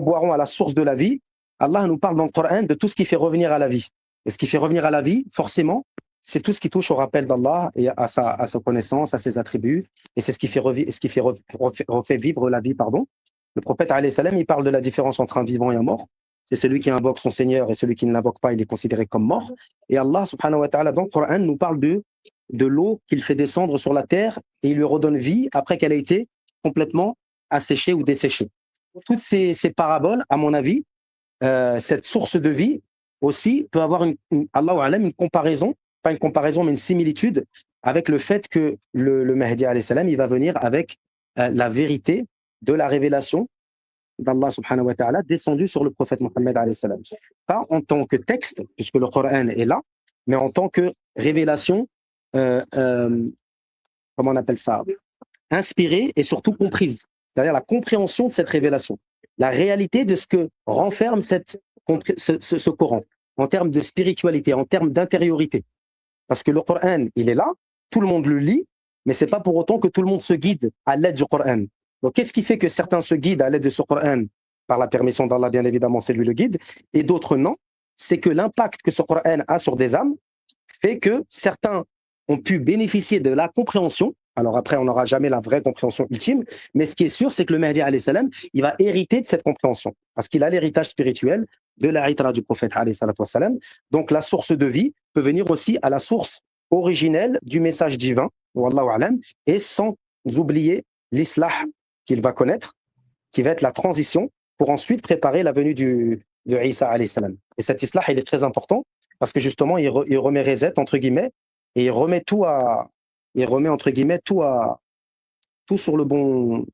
boirons à la source de la vie, Allah nous parle dans le Coran de tout ce qui fait revenir à la vie. Et ce qui fait revenir à la vie, forcément, c'est tout ce qui touche au rappel d'Allah et à sa connaissance, à ses attributs. Et c'est ce qui refait vivre la vie, pardon. Le prophète, alayhi salam, il parle de la différence entre un vivant et un mort. C'est celui qui invoque son Seigneur et celui qui ne l'invoque pas, il est considéré comme mort. Et Allah, subhanahu wa ta'ala, dans le Coran, nous parle de l'eau qu'il fait descendre sur la terre et il lui redonne vie après qu'elle ait été complètement asséchée ou desséchée. Toutes ces paraboles, à mon avis, cette source de vie aussi peut avoir une comparaison, pas une comparaison, mais une similitude avec le fait que le Mahdi, alayhi salam, il va venir avec la vérité de la révélation d'Allah subhanahu wa ta'ala descendu sur le prophète Mohammed alayhi salam. Pas en tant que texte, puisque le Coran est là, mais en tant que révélation, comment on appelle ça, inspirée et surtout comprise. C'est-à-dire la compréhension de cette révélation, la réalité de ce que renferme ce Coran, en termes de spiritualité, en termes d'intériorité. Parce que le Coran, il est là, tout le monde le lit, mais ce n'est pas pour autant que tout le monde se guide à l'aide du Coran. Donc, qu'est-ce qui fait que certains se guident à l'aide de ce Coran, par la permission d'Allah, bien évidemment, c'est lui le guide, et d'autres non? C'est que l'impact que ce Coran a sur des âmes fait que certains ont pu bénéficier de la compréhension. Alors après, on n'aura jamais la vraie compréhension ultime, mais ce qui est sûr, c'est que le Mahdi, alayhi salam, il va hériter de cette compréhension, parce qu'il a l'héritage spirituel de la itra du prophète, alayhi salatu wassalam. Donc la source de vie peut venir aussi à la source originelle du message divin, wallahu alam, et sans oublier l'islah qu'il va connaître, qui va être la transition pour ensuite préparer la venue de Isa alayhi salam. Et cet islah, il est très important, parce que justement, il remet reset, entre guillemets, et il remet entre guillemets tout sur le bon,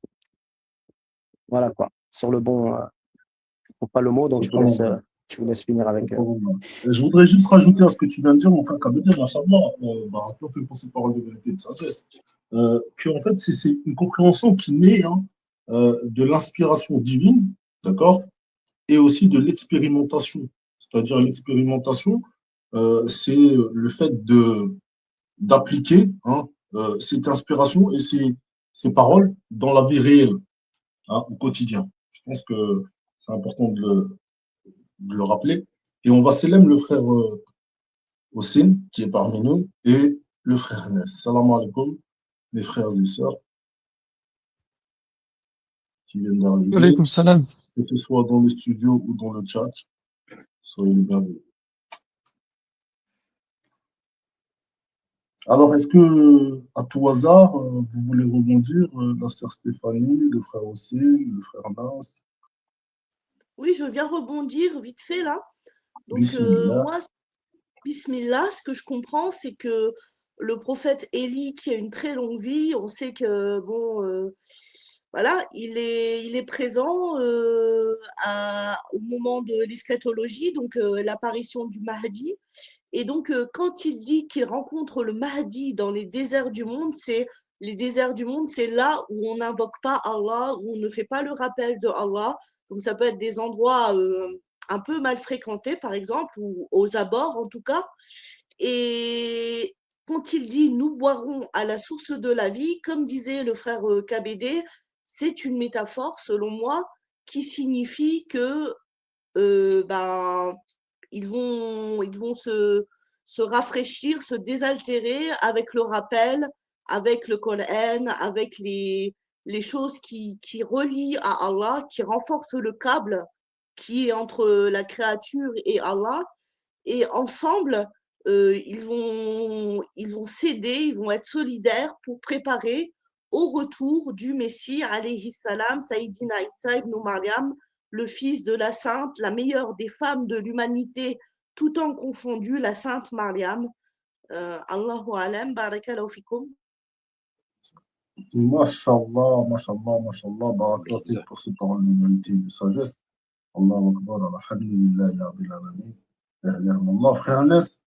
voilà quoi, sur le bon, je trouve pas le mot, donc je vous laisse finir avec. Je voudrais juste rajouter à ce que tu viens de dire, mon frère Kabedé, machallah, toi fait pour ces paroles de vérité et de sagesse, que en fait c'est une compréhension qui naît de l'inspiration divine, d'accord, et aussi de l'expérimentation. C'est-à-dire l'expérimentation, c'est le fait d'appliquer cette inspiration et ces paroles dans la vie réelle, au quotidien. Je pense que c'est important de le rappeler. Et on va saluer le frère Hossein, qui est parmi nous, et le frère Anas. Salam alaikum, mes frères et sœurs qui viennent d'arriver. Alaykoum salam. Que ce soit dans le studio ou dans le chat, soyez les bienvenus. Alors, est-ce que, à tout hasard, vous voulez rebondir, la sœur Stéphanie, le frère Hossein, le frère Anas? Oui, je veux bien rebondir vite fait là. Donc, moi, Bismillah, ce que je comprends, c'est que le prophète Élie, qui a une très longue vie, on sait que, bon, voilà, il est présent au moment de l'eschatologie, donc l'apparition du Mahdi. Et donc, quand il dit qu'il rencontre le Mahdi dans les déserts du monde, c'est là où on n'invoque pas Allah, où on ne fait pas le rappel de Allah. Donc, ça peut être des endroits un peu mal fréquentés, par exemple, ou aux abords, en tout cas. Et quand il dit « nous boirons à la source de la vie », comme disait le frère Kabedé, c'est une métaphore, selon moi, qui signifie que ils vont se rafraîchir, se désaltérer avec le rappel, avec le Coran, avec les choses qui relient à Allah, qui renforcent le câble qui est entre la créature et Allah. Et ensemble, ils vont s'aider, ils vont être solidaires pour préparer au retour du Messie, alayhi salam, Sayyidina Isa ibn Maryam, le fils de la sainte, la meilleure des femmes de l'humanité, tout temps confondu, la sainte Maryam. Allahu alam, barakallahu fikum. Mashallah, mashallah, mashallah, barakallahu fik pour ces paroles de vérité et de sagesse. Allahu Akbar, alhamdulillah, ya Rabbil Alamin. Allah, frère Anas,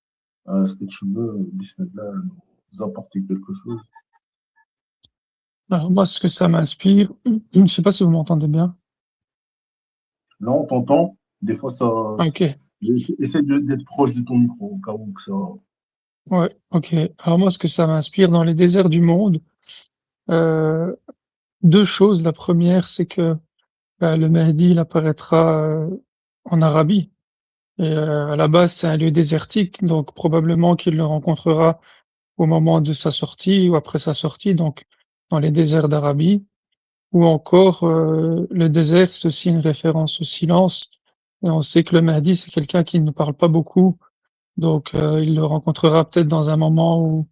est-ce que tu veux, bismillah, nous apporter quelque chose? Alors, moi, ce que ça m'inspire, je ne sais pas si vous m'entendez bien. Non, on t'entend. Des fois, ça. Ok. Essaie d'être proche de ton micro, au cas où que ça. Ouais, ok. Alors, moi, ce que ça m'inspire dans les déserts du monde, deux choses. La première, c'est que le Mahdi, il apparaîtra en Arabie. Et à la base, c'est un lieu désertique, donc probablement qu'il le rencontrera au moment de sa sortie ou après sa sortie, donc dans les déserts d'Arabie. Ou encore, le désert, c'est aussi une référence au silence. Et on sait que le Mahdi, c'est quelqu'un qui ne parle pas beaucoup, donc il le rencontrera peut-être dans un moment où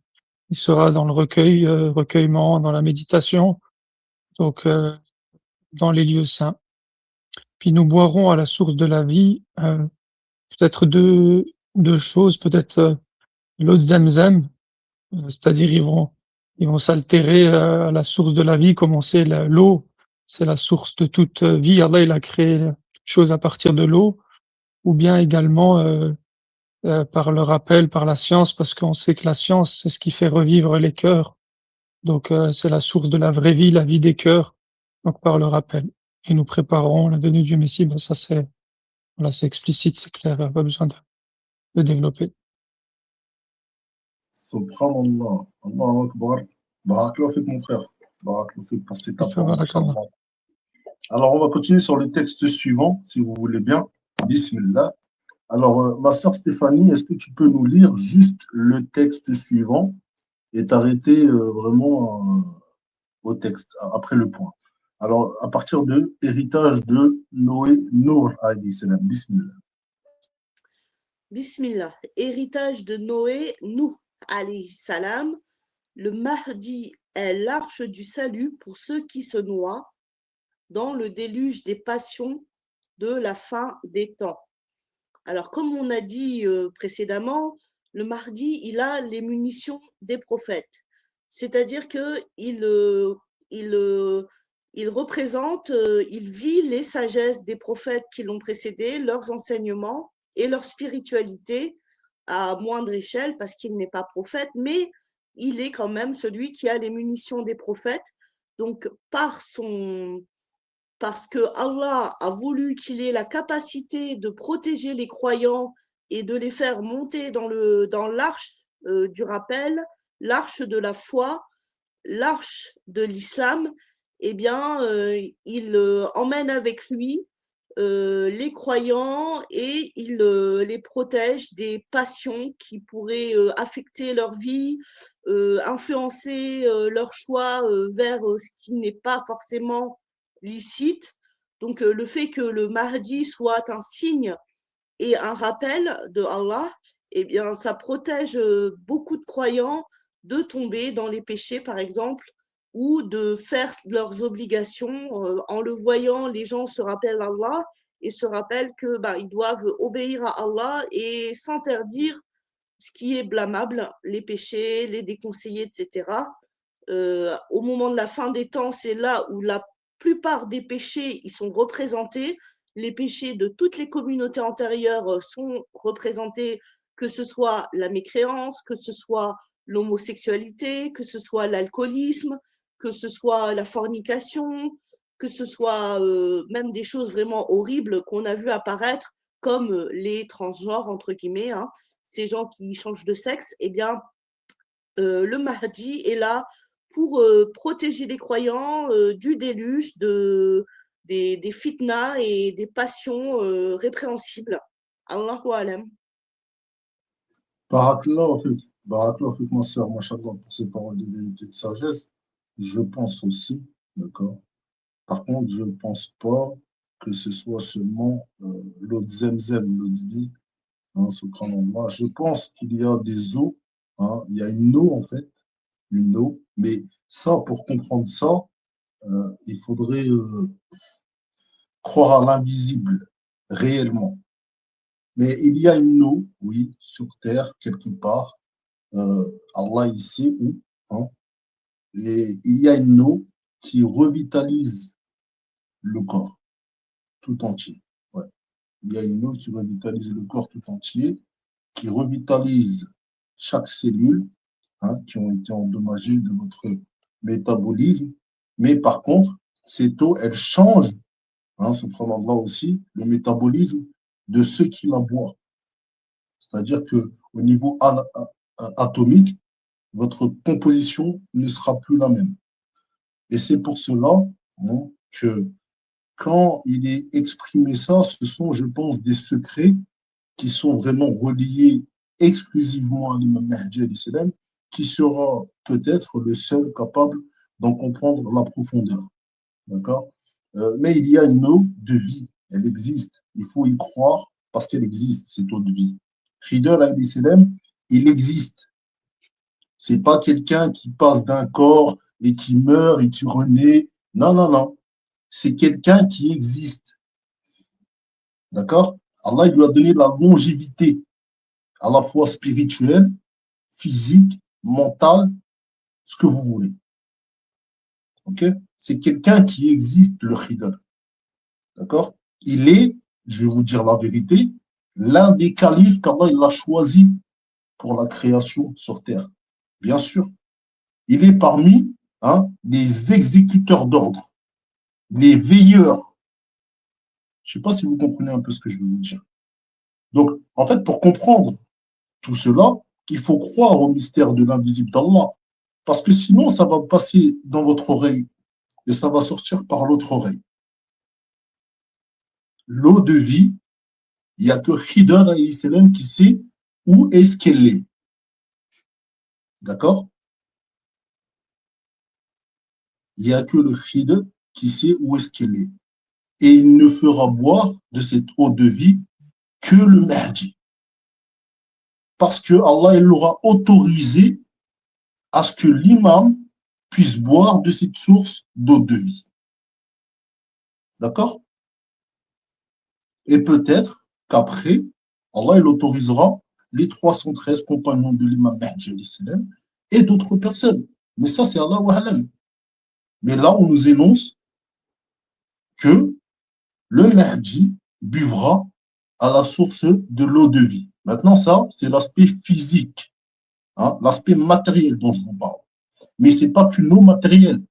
il sera dans le recueillement, dans la méditation, donc dans les lieux saints. Puis nous boirons à la source de la vie, peut-être deux choses, peut-être, l'eau de Zemzem, c'est-à-dire ils vont s'altérer, à la source de la vie, comme on sait l'eau, c'est la source de toute, vie. Allah, il a créé toute chose à partir de l'eau, ou bien également, par le rappel, par la science, parce qu'on sait que la science, c'est ce qui fait revivre les cœurs. Donc, c'est la source de la vraie vie, la vie des cœurs, donc par le rappel. Et nous préparons la venue du Messie, ben ça c'est voilà, c'est explicite, c'est clair, pas besoin de développer. Subhanallah. Allahu Akbar. Barakallahu fik, mon frère. Barakallahu fik pour cet apport, Barakallah. mashallah. Alors, on va continuer sur le texte suivant, si vous voulez bien. Bismillah. Alors, ma sœur Stéphanie, est-ce que tu peux nous lire juste le texte suivant et t'arrêter vraiment au texte, après le point. Alors, à partir de héritage de Noé, Nour alayhi salam. Bismillah. Bismillah. Héritage de Noé, Nuh alayhi salam. Le Mahdi est l'arche du salut pour ceux qui se noient dans le déluge des passions de la fin des temps. Alors, comme on a dit précédemment, le Mahdi, il a les munitions des prophètes. C'est-à-dire qu'il représente, il vit les sagesses des prophètes qui l'ont précédé, leurs enseignements et leur spiritualité à moindre échelle parce qu'il n'est pas prophète, mais il est quand même celui qui a les munitions des prophètes. Donc, parce que Allah a voulu qu'il ait la capacité de protéger les croyants et de les faire monter dans l'arche du rappel, l'arche de la foi, l'arche de l'islam, eh bien, il emmène avec lui les croyants et il les protège des passions qui pourraient affecter leur vie, influencer leur choix vers ce qui n'est pas forcément licite. Donc, le fait que le Mahdi soit un signe et un rappel de Allah, eh bien, ça protège beaucoup de croyants de tomber dans les péchés, par exemple, ou de faire leurs obligations. En le voyant, les gens se rappellent Allah et se rappellent que ils doivent obéir à Allah et s'interdire ce qui est blâmable, les péchés, les déconseillés, etc. Au moment de la fin des temps, c'est là où la plupart des péchés ils sont représentés. Les péchés de toutes les communautés antérieures sont représentés, que ce soit la mécréance, que ce soit l'homosexualité, que ce soit l'alcoolisme, que ce soit la fornication, que ce soit même des choses vraiment horribles qu'on a vu apparaître, comme les transgenres, entre guillemets, hein, ces gens qui changent de sexe. Eh bien, le Mahdi est là pour protéger les croyants du déluge, des fitnas et des passions répréhensibles. Allahu alam. Barakallahu fik, ma sœur, mashallah, pour ces paroles de vérité et de sagesse. Je pense aussi, d'accord. Par contre, je ne pense pas que ce soit seulement l'eau de Zemzem, l'eau de vie, hein, subhanallah. Je pense qu'il y a des eaux, hein, il y a une eau en fait, une eau, mais ça, pour comprendre ça, il faudrait croire à l'invisible, réellement. Mais il y a une eau, oui, sur terre, quelque part, Allah il sait où, hein, et il y a une eau qui revitalise le corps tout entier. Ouais. Il y a une eau qui revitalise le corps tout entier, qui revitalise chaque cellule, hein, qui ont été endommagées de notre métabolisme. Mais par contre, cette eau, elle change, hein, subhanallah aussi, le métabolisme de ceux qui la boivent. C'est-à-dire qu'au niveau atomique, votre composition ne sera plus la même. Et c'est pour cela, hein, que quand il est exprimé ça, ce sont, je pense, des secrets qui sont vraiment reliés exclusivement à l'imam Mahdi alayhi salam, qui sera peut-être le seul capable d'en comprendre la profondeur. D'accord? Mais il y a une eau de vie, elle existe. Il faut y croire parce qu'elle existe, cette eau de vie. Khidr alayhi salam, il existe. C'est pas quelqu'un qui passe d'un corps et qui meurt et qui renaît. Non, non, non. C'est quelqu'un qui existe. D'accord? Allah il lui a donné la longévité, à la fois spirituelle, physique, mentale, ce que vous voulez. Ok? C'est quelqu'un qui existe, le Khidr. D'accord? Il est, je vais vous dire la vérité, l'un des califes qu'Allah il a choisi pour la création sur terre. Bien sûr. Il est parmi les exécuteurs d'ordre, les veilleurs. Je ne sais pas si vous comprenez un peu ce que je veux vous dire. Donc, en fait, pour comprendre tout cela, il faut croire au mystère de l'invisible d'Allah. Parce que sinon, ça va passer dans votre oreille et ça va sortir par l'autre oreille. L'eau de vie, il n'y a que Khidr alayhi salam qui sait où est-ce qu'elle est. D'accord? Il n'y a que le Khidr qui sait où est-ce qu'elle est. Et il ne fera boire de cette eau de vie que le Mahdi. Parce que Allah il l'aura autorisé à ce que l'imam puisse boire de cette source d'eau de vie. D'accord? Et peut-être qu'après, Allah il autorisera les 313 compagnons de l'imam Mahdi et d'autres personnes. Mais ça, c'est Allah wa alam. Mais là, on nous énonce que le Mahdi buvra à la source de l'eau de vie. Maintenant, ça, c'est l'aspect physique, l'aspect matériel dont je vous parle. Mais ce n'est pas qu'une eau matérielle,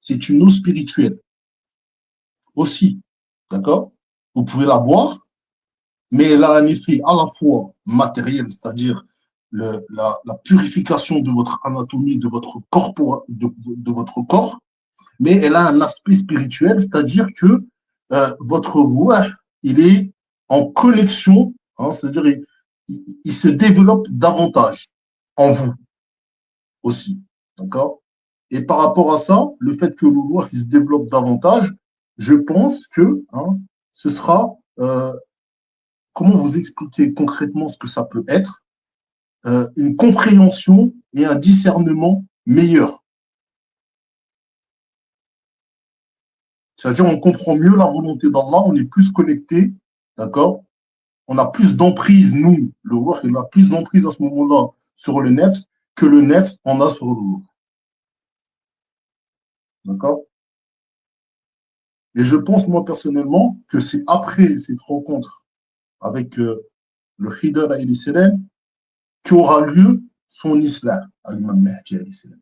c'est une eau spirituelle aussi. D'accord? Vous pouvez la boire, mais elle a un effet à la fois matériel, c'est-à-dire la purification de votre anatomie, de votre corps, de votre corps, mais elle a un aspect spirituel, c'est-à-dire que votre roi, il est en connexion, c'est-à-dire il se développe davantage en vous aussi. D'accord? Et par rapport à ça, le fait que le roi se développe davantage, je pense que ce sera, comment vous expliquer concrètement ce que ça peut être, une compréhension et un discernement meilleur. C'est-à-dire, on comprend mieux la volonté d'Allah, on est plus connecté, d'accord? On a plus d'emprise, nous, le roi, il a plus d'emprise à ce moment-là sur le nefs que le nefs en a sur le roi. D'accord? Et je pense, moi, personnellement, que c'est après cette rencontre avec le Khidr alayhi salam qu'aura lieu son islam à l'imam Mahdi alayhi salam.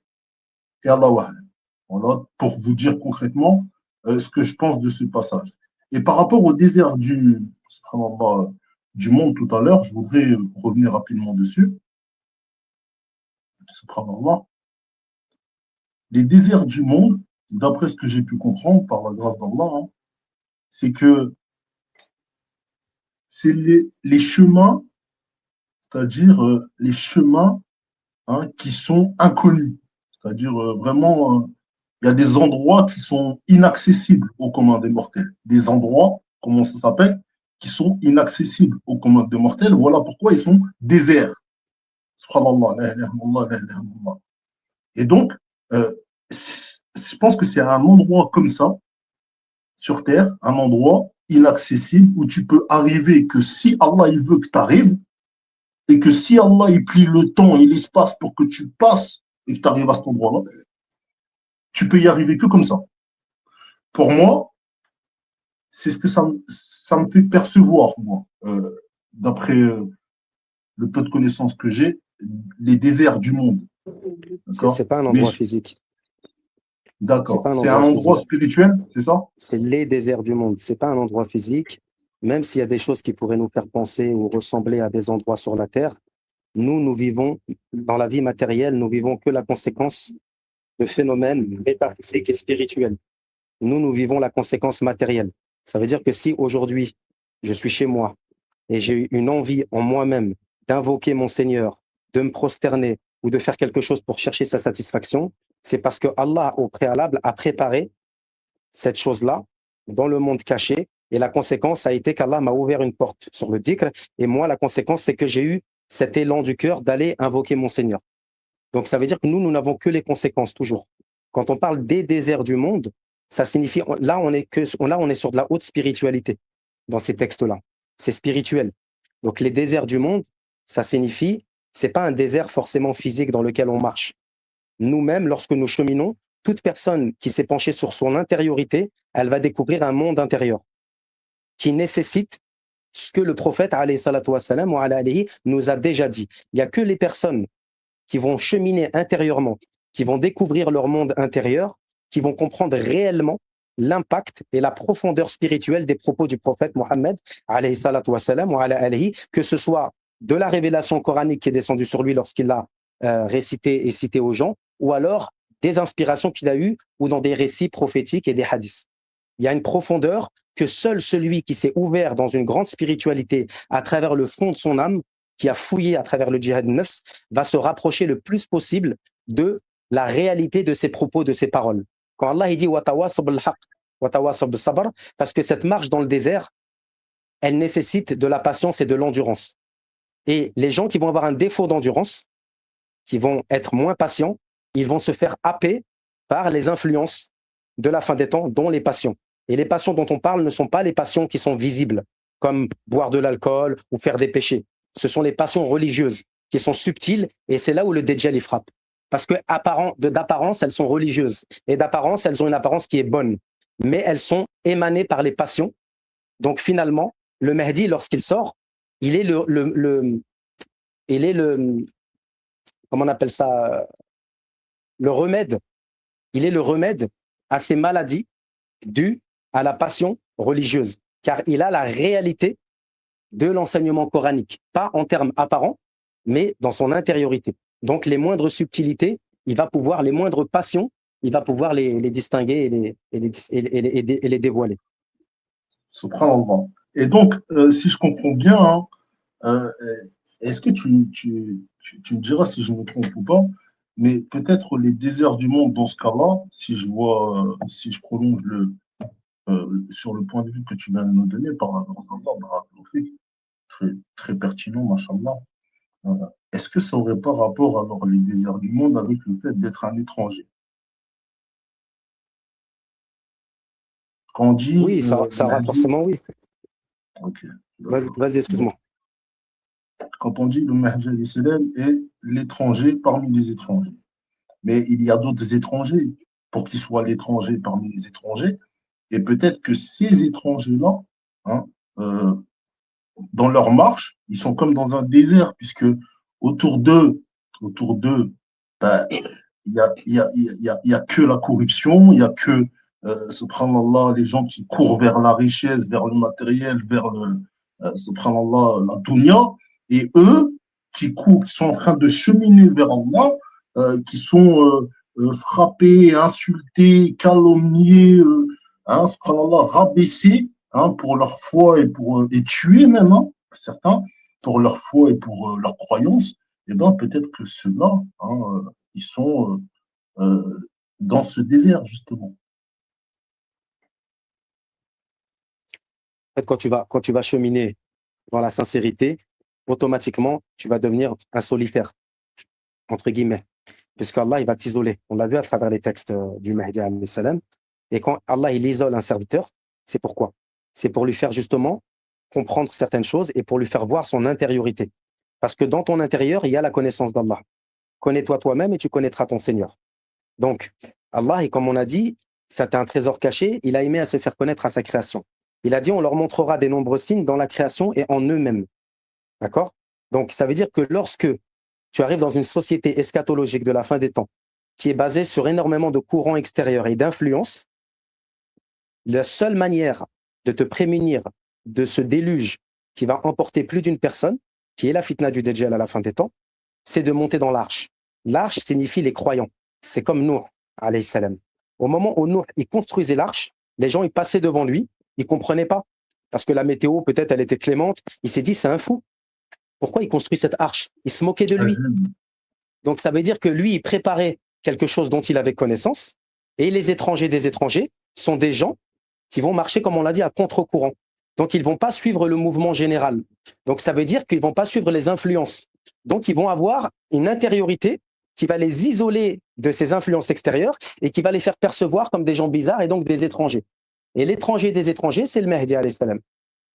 Et Allah wa alam. Voilà, pour vous dire concrètement ce que je pense de ce passage. Et par rapport au désert du monde tout à l'heure, je voudrais revenir rapidement dessus. Les déserts du monde, d'après ce que j'ai pu comprendre par la grâce d'Allah, c'est que c'est les chemins, c'est-à-dire les chemins qui sont inconnus. C'est-à-dire vraiment, il y a des endroits qui sont inaccessibles aux communs des mortels. Des endroits, comment ça s'appelle, qui sont inaccessibles aux communs des mortels. Voilà pourquoi ils sont déserts. Subhanallah, la ilaha illallah, la ilaha illallah. Et donc, je pense que c'est un endroit comme ça, sur Terre, un endroit inaccessible où tu peux arriver que si Allah il veut que tu arrives, et que si Allah il plie le temps et l'espace pour que tu passes et que tu arrives à cet endroit-là, tu peux y arriver que comme ça. Pour moi, c'est ce que ça me fait percevoir, moi, d'après le peu de connaissances que j'ai, les déserts du monde. C'est pas un endroit physique. D'accord. C'est un endroit spirituel, c'est ça? C'est les déserts du monde. C'est pas un endroit physique. Même s'il y a des choses qui pourraient nous faire penser ou ressembler à des endroits sur la Terre, nous vivons, dans la vie matérielle, nous vivons que la conséquence de phénomènes métaphysiques et spirituels. nous vivons la conséquence matérielle. Ça veut dire que si aujourd'hui, je suis chez moi et j'ai une envie en moi-même d'invoquer mon Seigneur, de me prosterner ou de faire quelque chose pour chercher sa satisfaction, c'est parce que Allah, au préalable, a préparé cette chose-là dans le monde caché. Et la conséquence a été qu'Allah m'a ouvert une porte sur le dhikr. Et moi, la conséquence, c'est que j'ai eu cet élan du cœur d'aller invoquer mon Seigneur. Donc, ça veut dire que nous n'avons que les conséquences, toujours. Quand on parle des déserts du monde, ça signifie, là, on est sur de la haute spiritualité dans ces textes-là. C'est spirituel. Donc, les déserts du monde, ça signifie, c'est pas un désert forcément physique dans lequel on marche. Nous-mêmes, lorsque nous cheminons, toute personne qui s'est penchée sur son intériorité, elle va découvrir un monde intérieur qui nécessite ce que le prophète alayhi salatu wassalam, wa ala alihi, nous a déjà dit. Il n'y a que les personnes qui vont cheminer intérieurement, qui vont découvrir leur monde intérieur, qui vont comprendre réellement l'impact et la profondeur spirituelle des propos du prophète Mohammed alayhi salatu wassalam, wa ala alihi, que ce soit de la révélation coranique qui est descendue sur lui lorsqu'il l'a récité et cité aux gens, ou alors des inspirations qu'il a eues ou dans des récits prophétiques et des hadiths. Il y a une profondeur que seul celui qui s'est ouvert dans une grande spiritualité à travers le fond de son âme, qui a fouillé à travers le djihad nafs, va se rapprocher le plus possible de la réalité de ses propos, de ses paroles. Quand Allah il dit watawasaw bil haqq, watawasaw bis sabr, parce que cette marche dans le désert, elle nécessite de la patience et de l'endurance. Et les gens qui vont avoir un défaut d'endurance, qui vont être moins patients, ils vont se faire happer par les influences de la fin des temps, dont les passions. Et les passions dont on parle ne sont pas les passions qui sont visibles, comme boire de l'alcool ou faire des péchés. Ce sont les passions religieuses qui sont subtiles, et c'est là où le Dajjal y frappe. Parce que d'apparence, elles sont religieuses, et d'apparence, elles ont une apparence qui est bonne, mais elles sont émanées par les passions. Donc finalement, le Mahdi, lorsqu'il sort, il est comment on appelle ça, le remède. Il est le remède à ces maladies dues à la passion religieuse, car il a la réalité de l'enseignement coranique, pas en termes apparents, mais dans son intériorité. Donc les moindres subtilités, il va pouvoir, les moindres passions, il va pouvoir les distinguer et les dévoiler. Subhanallah. Et donc, si je comprends bien, hein, est-ce que tu me diras si je me trompe ou pas, mais peut-être les déserts du monde dans ce cas-là, si je prolonge sur le point de vue que tu viens de nous donner par la grâce d'Allah, très, très pertinent, machallah. Est-ce que ça n'aurait pas rapport, alors, les déserts du monde avec le fait d'être un étranger? Quand on dit. Oui, ça va forcément, oui. Ok. Vas-y, excuse-moi. Quand on dit le Mahdi alayhi salam est l'étranger parmi les étrangers. Mais il y a d'autres étrangers pour qu'ils soient l'étranger parmi les étrangers. Et peut-être que ces étrangers-là, hein, dans leur marche, ils sont comme dans un désert, puisque autour d'eux, ben, il y a que la corruption, il y a que, subhanallah, les gens qui courent vers la richesse, vers le matériel, vers subhanallah, la dunya, et eux qui courent, qui sont en train de cheminer vers Allah, qui sont frappés, insultés, calomniés, subhanallah, rabaissés, pour leur foi et tués même, certains, pour leur foi et pour leur croyance. Et bien peut-être que ceux-là, ils sont dans ce désert, justement. En fait, quand tu vas cheminer dans la sincérité, automatiquement, tu vas devenir un solitaire, entre guillemets, puisqu'Allah, il va t'isoler. On l'a vu à travers les textes du Mahdi alayhi salam. Et quand Allah, il isole un serviteur, c'est pourquoi? C'est pour lui faire justement comprendre certaines choses et pour lui faire voir son intériorité. Parce que dans ton intérieur, il y a la connaissance d'Allah. Connais-toi toi-même et tu connaîtras ton Seigneur. Donc, Allah, et comme on a dit, c'est un trésor caché, il a aimé à se faire connaître à sa création. Il a dit, on leur montrera des nombreux signes dans la création et en eux-mêmes. D'accord? Donc, ça veut dire que lorsque tu arrives dans une société eschatologique de la fin des temps, qui est basée sur énormément de courants extérieurs et d'influences, la seule manière de te prémunir de ce déluge qui va emporter plus d'une personne, qui est la fitna du Dajjal à la fin des temps, c'est de monter dans l'arche. L'arche signifie les croyants. C'est comme Nuh, alayhi salam. Au moment où Nuh, il construisait l'arche, les gens, ils passaient devant lui, ils comprenaient pas. Parce que la météo, peut-être, elle était clémente. Il s'est dit, c'est un fou. Pourquoi il construit cette arche? Il se moquait de lui. Donc, ça veut dire que lui, il préparait quelque chose dont il avait connaissance. Et les étrangers des étrangers sont des gens qui vont marcher, comme on l'a dit, à contre-courant. Donc, ils ne vont pas suivre le mouvement général. Donc, ça veut dire qu'ils ne vont pas suivre les influences. Donc, ils vont avoir une intériorité qui va les isoler de ces influences extérieures et qui va les faire percevoir comme des gens bizarres et donc des étrangers. Et l'étranger des étrangers, c'est le Mahdi alayhi salam.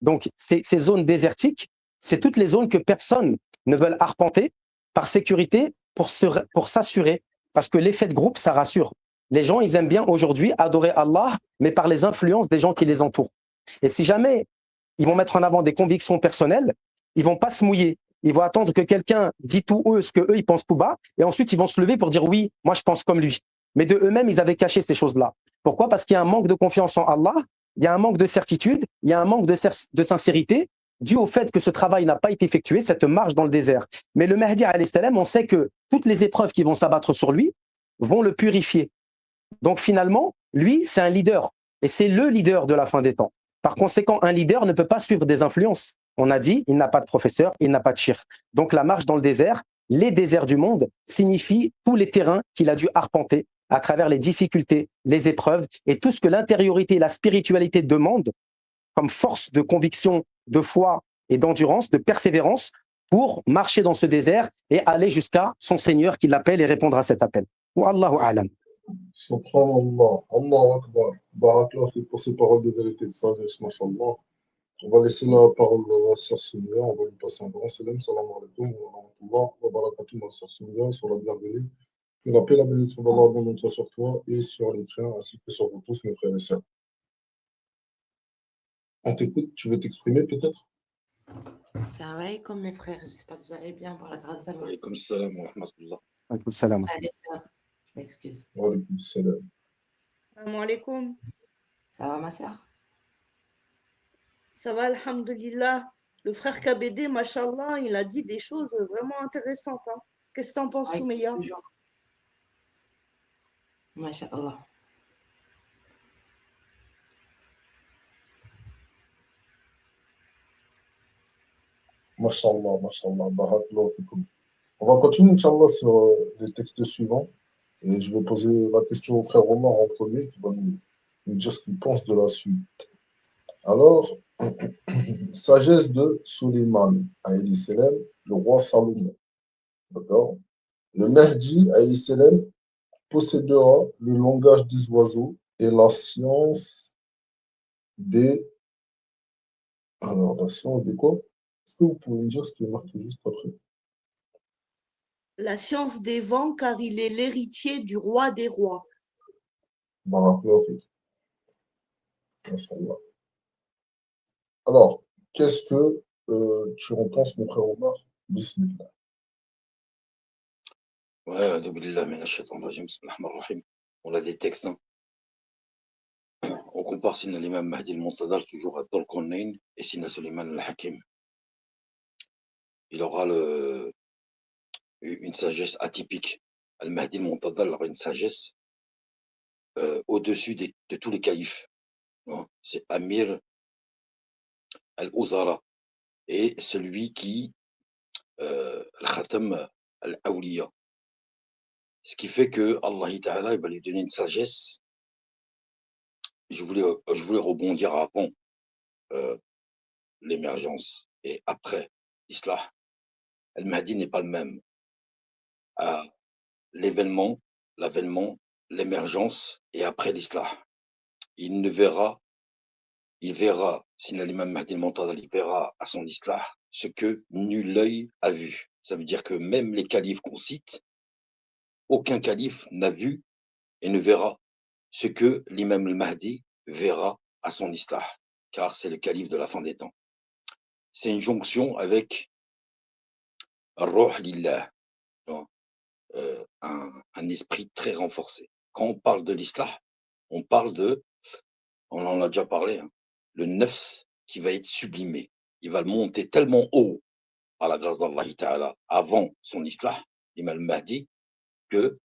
Donc, ces zones désertiques, c'est toutes les zones que personne ne veut arpenter par sécurité pour s'assurer. Parce que l'effet de groupe, ça rassure. Les gens, ils aiment bien aujourd'hui adorer Allah, mais par les influences des gens qui les entourent. Et si jamais ils vont mettre en avant des convictions personnelles, ils vont pas se mouiller. Ils vont attendre que quelqu'un dise tout ce que eux ils pensent tout bas, et ensuite ils vont se lever pour dire oui, moi je pense comme lui. Mais de eux-mêmes, ils avaient caché ces choses-là. Pourquoi? Parce qu'il y a un manque de confiance en Allah, il y a un manque de certitude, il y a un manque de sincérité, dû au fait que ce travail n'a pas été effectué, cette marche dans le désert. Mais le Mahdi alayhi salam, on sait que toutes les épreuves qui vont s'abattre sur lui vont le purifier. Donc finalement, lui, c'est un leader. Et c'est le leader de la fin des temps. Par conséquent, un leader ne peut pas suivre des influences. On a dit, il n'a pas de professeur, il n'a pas de shir. Donc la marche dans le désert, les déserts du monde, signifient tous les terrains qu'il a dû arpenter à travers les difficultés, les épreuves et tout ce que l'intériorité et la spiritualité demandent comme force de conviction, de foi et d'endurance, de persévérance pour marcher dans ce désert et aller jusqu'à son Seigneur qui l'appelle et répondre à cet appel. Wallahu a'lam. Subhanallah, Allahu Akbar. Barakallah fait pour ces paroles de vérité de sagesse, mashallah. On va laisser la parole à la sœur Sonia, on va lui passer un grand salam, salam alaikum, wa rahmatullah, wa barakatuh, ma sœur Sonia, sur la bienvenue. Que la paix et la bénédiction d'Allah abondante sur toi et sur les tiens, ainsi que sur vous tous, mes frères et sœurs. On t'écoute, tu veux t'exprimer peut-être? Salam alaikum mes frères, j'espère que vous allez bien par la grâce d'Allah. Alaykoum salam wa rahmatullah. Alaykoum salam. Frères et sœurs, je m'excuse. Wa alaykoum salam. Salam alaikum. Ça va ma sœur? Ça va, alhamdulillah. Le frère KBD, mashallah, il a dit des choses vraiment intéressantes. Hein. Qu'est-ce que tu en penses, Soumeya? Masha'Allah. Mashallah, mashallah, barakallahu fikum. On va continuer, Inch'Allah, sur les textes suivants. Et je vais poser la question au frère Omar en premier, qui va nous dire ce qu'il pense de la suite. Alors, sagesse de Suleiman, alayhi salam, le roi Salomon. D'accord? Le Mahdi, alayhi salam, possédera le langage des oiseaux et la science des... Alors, la science des quoi? Est-ce que vous pouvez me dire ce qui est marqué juste après? La science des vents, car il est l'héritier du roi des rois. Barakallahu fik. Mashallah. Alors, qu'est-ce que tu en penses, mon frère Omar? Bismillah. Ouais, a'udhu billahi minash shaitanir rajim, bismillahir rahmanir rahim. On a des textes. Hein. On compare Sina l'imam Mahdi al-Muntadhar toujours à Dol-Qarnayn et Sina Suleiman al-Hakim. Il aura une sagesse atypique. Al-Mahdi al-Muntadhar aura une sagesse au-dessus de tous les califes. Hein. C'est Amir al-Uzara et celui qui al-Khatam al-Awliya. Ce qui fait que Allah Ta'ala va lui donner une sagesse. Je voulais rebondir avant l'émergence et après l'Islah. Al-Mahdi n'est pas le même. L'avènement, l'émergence et après l'Islah. Il verra, si l'imam Mahdi al-Muntadhar, il verra à son Islah ce que nul œil a vu. Ça veut dire que même les califes qu'on cite, aucun calife n'a vu et ne verra ce que l'imam al-Mahdi verra à son Islah, car c'est le calife de la fin des temps. C'est une jonction avec Ar-Ruh Lillah, un esprit très renforcé. Quand on parle de l'Islah, on en a déjà parlé, hein, le nafs qui va être sublimé. Il va le monter tellement haut par la grâce d'Allah Ta'ala avant son Islah, l'imam al-Mahdi, que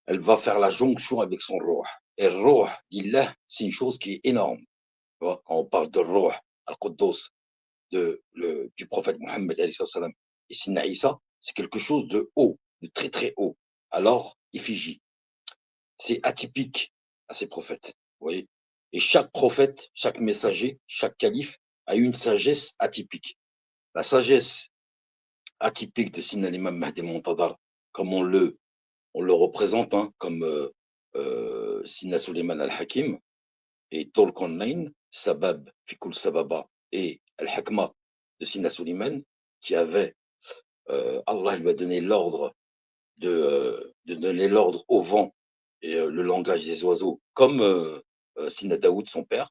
elle va faire la jonction avec son roi. Et le Ruh d'Illah, c'est une chose qui est énorme. Tu vois, quand on parle de Ruh, Al-Quddus, du prophète Mohammed alayhi salam, et Sina Isa, c'est quelque chose de haut, de très très haut. Alors, effigie, c'est atypique à ces prophètes. Vous voyez. Et chaque prophète, chaque messager, chaque calife a une sagesse atypique. La sagesse atypique de Sina l'imam Mahdi Montadar, comme on le représente, hein, comme Sina Suleiman al-Hakim et Tolkonnain, Sabab, Fikul Sababa et Al-Hakma de Sina Suleiman, qui avait, Allah lui a donné l'ordre de donner l'ordre au vent et le langage des oiseaux, comme Sina Daoud, son père.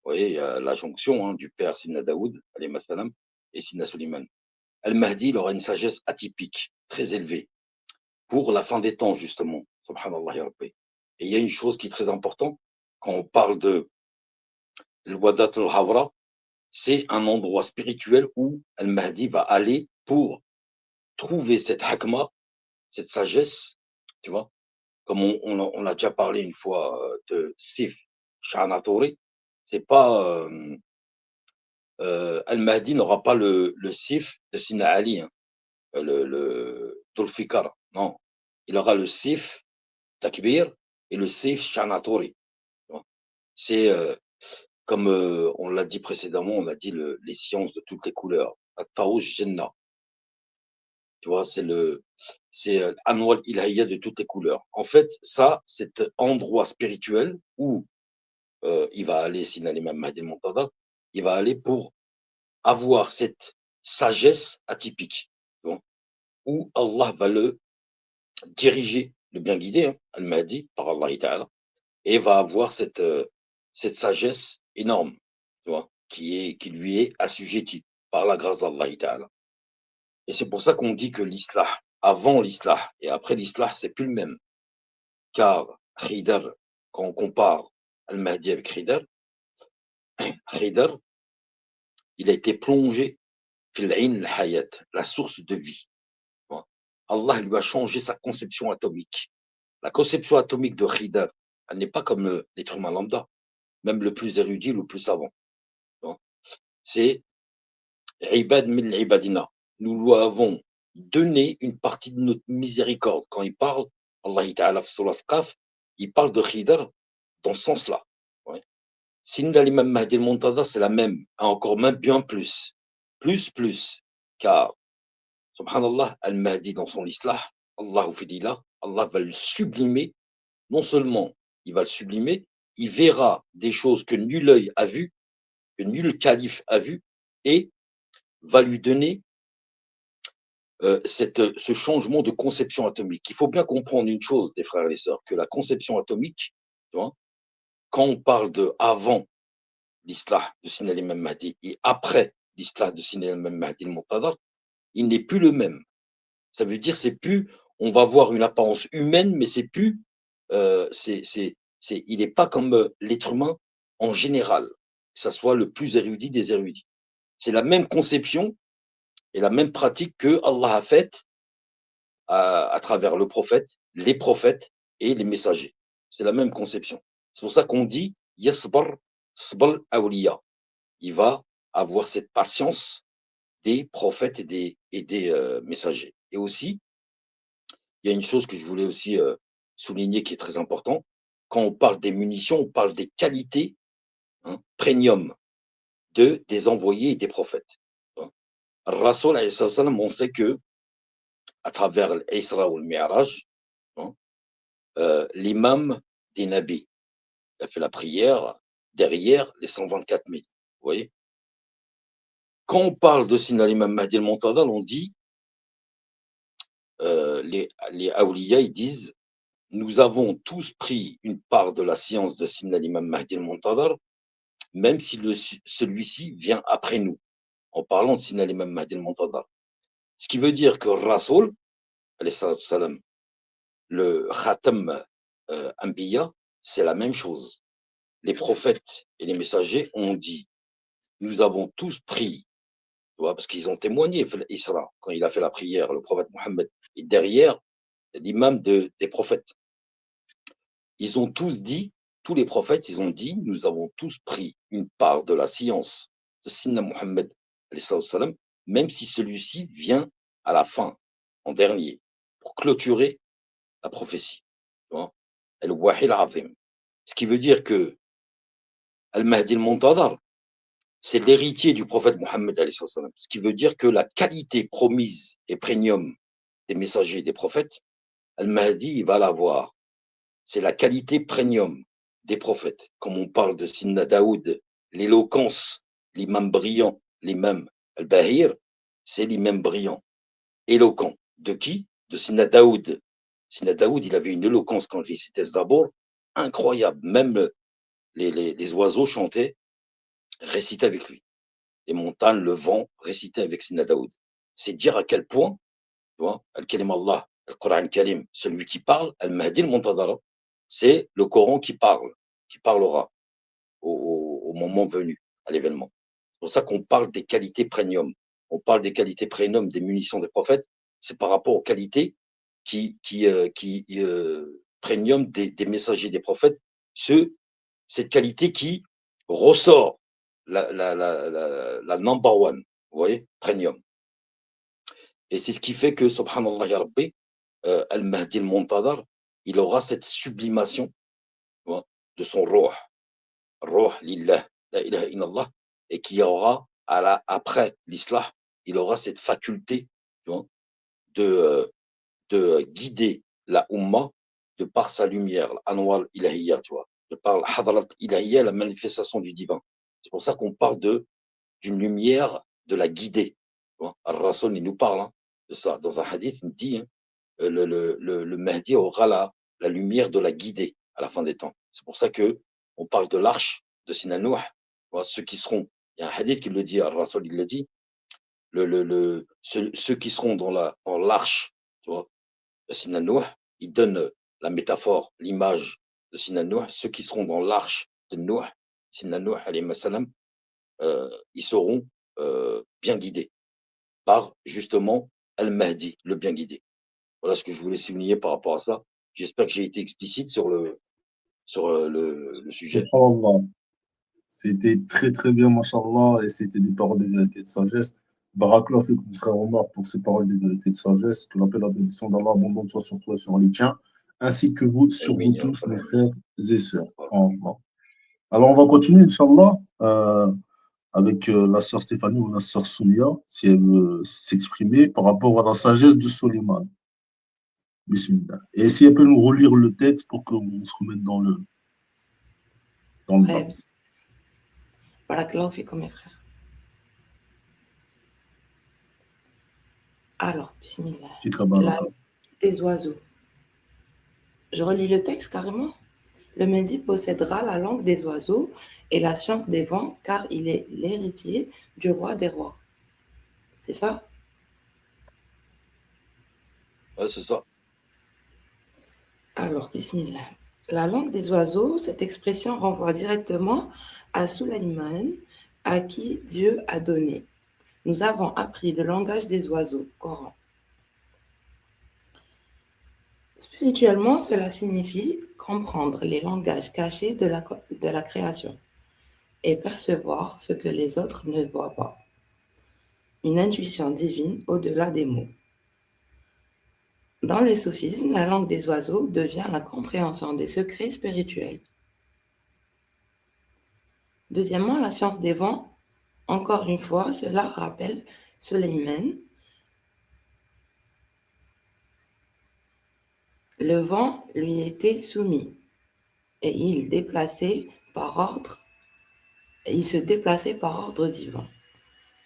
Vous voyez, il y a la jonction, hein, du père Sina Daoud, alayhi salam, et Sina Suleiman. Al-Mahdi, il aura une sagesse atypique, très élevée, pour la fin des temps, justement. Subhanallah ya Rabbi. Et il y a une chose qui est très importante, quand on parle de l'Wadat al-Havra, c'est un endroit spirituel où Al-Mahdi va aller pour trouver cette hakma, cette sagesse, tu vois, comme on a déjà parlé une fois de Sif Sha'anatori, c'est pas Al-Mahdi n'aura pas le Sif de Sina Ali, hein, le Dulfikar, non. Il aura le Sif Takbir et le Sif Sha'anatori. C'est comme on l'a dit précédemment, on a dit les sciences de toutes les couleurs. At-Taouj Jannah. Tu vois, c'est Anwar Ilahiyya de toutes les couleurs. En fait, ça, cet endroit spirituel où il va aller, Sina l'imam Mahdi Montada, il va aller pour avoir cette sagesse atypique, tu vois, où Allah va le diriger, le bien guider, hein, Al-Mahdi, par Allah Ta'ala, et va avoir cette sagesse énorme, tu vois, qui lui est assujettie par la grâce d'Allah Ta'ala. Et c'est pour ça qu'on dit que l'islah, avant l'islah et après l'islah, c'est plus le même. Car Khidr, quand on compare Al-Mahdi avec Khidr, Khidr, il a été plongé fil ayn al-hayat, la source de vie. Allah lui a changé sa conception atomique. La conception atomique de Khidr, elle n'est pas comme l'être humain lambda, même le plus érudit, le plus savant. C'est Ibad min ibadina. Nous lui avons donné une partie de notre miséricorde. Quand il parle, Allah Ta'ala, Surat Qaf, il parle de Khidr dans ce sens-là. Ouais. Sinda l'imam Mahdi al-Montada, c'est la même, encore même bien plus. Plus. Car, subhanallah, al-Mahdi dans son islah, Allah Allah va le sublimer. Non seulement il va le sublimer, il verra des choses que nul œil a vues, que nul calife a vues, et va lui donner ce changement de conception atomique. Il faut bien comprendre une chose, des frères et sœurs, que la conception atomique, tu vois, quand on parle de avant l'islah de Sina l'imam Mahdi et après l'islah de Sina l'imam Mahdi al-Muqtada, il n'est plus le même. Ça veut dire c'est plus, on va voir une apparence humaine, mais c'est plus, il n'est pas comme l'être humain en général, que ça soit le plus érudit des érudits. C'est la même conception et la même pratique que Allah a faite à travers le prophète, les prophètes et les messagers. C'est la même conception. C'est pour ça qu'on dit Yasbar Sbal Awliya. Il va avoir cette patience des prophètes et des messagers. Et aussi, il y a une chose que je voulais aussi souligner qui est très important. Quand on parle des munitions, on parle des qualités, hein, premium des envoyés et des prophètes. Rasul, on sait que à travers l'Isra ou le Mi'raj, hein, l'imam des nabis, il a fait la prière derrière les 124 000. Vous voyez, quand on parle de Sina l'imam Mahdi al-Muntadar, on dit, les Awliya, ils disent, nous avons tous pris une part de la science de Sina l'imam Mahdi al-Muntadar, même si celui-ci vient après nous, en parlant de Sina l'imam Mahdi al-Muntadar. Ce qui veut dire que Rasoul, alayhi salam, le Khatam Anbiya, c'est la même chose. Les prophètes et les messagers ont dit, nous avons tous pris, tu vois, parce qu'ils ont témoigné, Isra, quand il a fait la prière, le prophète Mohammed, et derrière, l'imam des prophètes. ils ont tous dit, tous les prophètes, ils ont dit, nous avons tous pris une part de la science de Sinna Muhammad, même si celui-ci vient à la fin, en dernier, pour clôturer la prophétie. Tu vois, Al-Wahil Azim. Ce qui veut dire que Al-Mahdi al-Muntadhar, c'est l'héritier du prophète Mohammed, ce qui veut dire que la qualité promise et premium des messagers et des prophètes, Al-Mahdi, il va l'avoir. C'est la qualité premium des prophètes. Comme on parle de Sidna Daoud, l'éloquence, l'imam brillant, l'imam Al-Bahir, c'est l'imam brillant, éloquent. De qui? De Sidna Daoud. Sidna Daoud, il avait une éloquence quand il récitait Zabor, incroyable. Même les oiseaux chantaient, récitaient avec lui. Les montagnes, le vent, récitaient avec Sidna Daoud. C'est dire à quel point, tu vois, Al-Kalim Allah, Al-Qur'an Al-Kalim, celui qui parle, Al-Mahdi al-Muntadhar, c'est le Coran qui parle, qui parlera au moment venu, à l'événement. C'est pour ça qu'on parle des qualités premium. On parle des qualités premium des munitions des prophètes, c'est par rapport aux qualités premium des messagers des prophètes, cette qualité qui ressort la number one, vous voyez, premium. Et c'est ce qui fait que, subhanallah ya Rabbi, Al-Mahdi al-Muntadhar, il aura cette sublimation, tu vois, de son ruh lillah, la ilaha illallah, et qui aura, après l'islah, il aura cette faculté, tu vois, de guider la Ummah de par sa lumière, l'anwar ilahiyya, tu vois, de par la hadrat ilahiyya, la manifestation du divin. C'est pour ça qu'on parle d'une lumière de la guider. Al-Rasul, il nous parle de ça. Dans un hadith, il dit, le Mahdi aura la lumière de la guider à la fin des temps. C'est pour ça que on parle de l'arche de Sina Nouh. Ceux qui seront, il y a un hadith qui le dit, Al-Rasul, il le dit, ceux qui seront dans l'arche, tu vois, de Sina Nouh, il donne la métaphore, l'image de Sina Nouh. Ceux qui seront dans l'arche de Nouh, Sina Nouh, alayhi salam, ils seront bien guidés par justement Al-Mahdi, le bien guidé. Voilà ce que je voulais souligner par rapport à ça. J'espère que j'ai été explicite sur le sujet. Subhanallah. C'était très très bien, mashallah, et c'était des paroles de vérité et de sagesse. Barakallah fait mon frère Omar pour ces paroles de vérité et de sagesse. Que la paix et la bénédiction d'Allah abondante soit sur toi et sur les tiens, ainsi que vous, sur vous tous, mes frères et sœurs. Allah. Alors, on va continuer, Inch'Allah, avec la sœur Stéphanie ou la sœur Soumia, si elle veut s'exprimer par rapport à la sagesse de Soliman. Bismillah. Et si elle peut nous relire le texte pour qu'on se remette dans le Ouais, bain. voilà que là, on fait comme mes frères. Alors, bismillah. La langue des oiseaux. Je relis le texte carrément. Le Mahdi possédera la langue des oiseaux et la science des vents, car il est l'héritier du roi des rois. C'est ça? Ouais, c'est ça. Alors, bismillah. La langue des oiseaux, cette expression renvoie directement à Sulayman, à qui Dieu a donné. Nous avons appris le langage des oiseaux, Coran. Spirituellement, cela signifie comprendre les langages cachés de la création et percevoir ce que les autres ne voient pas. Une intuition divine au-delà des mots. Dans les soufismes, la langue des oiseaux devient la compréhension des secrets spirituels. Deuxièmement, la science des vents. Encore une fois, cela rappelle Sulayman. Le vent lui était soumis et il se déplaçait par ordre divin.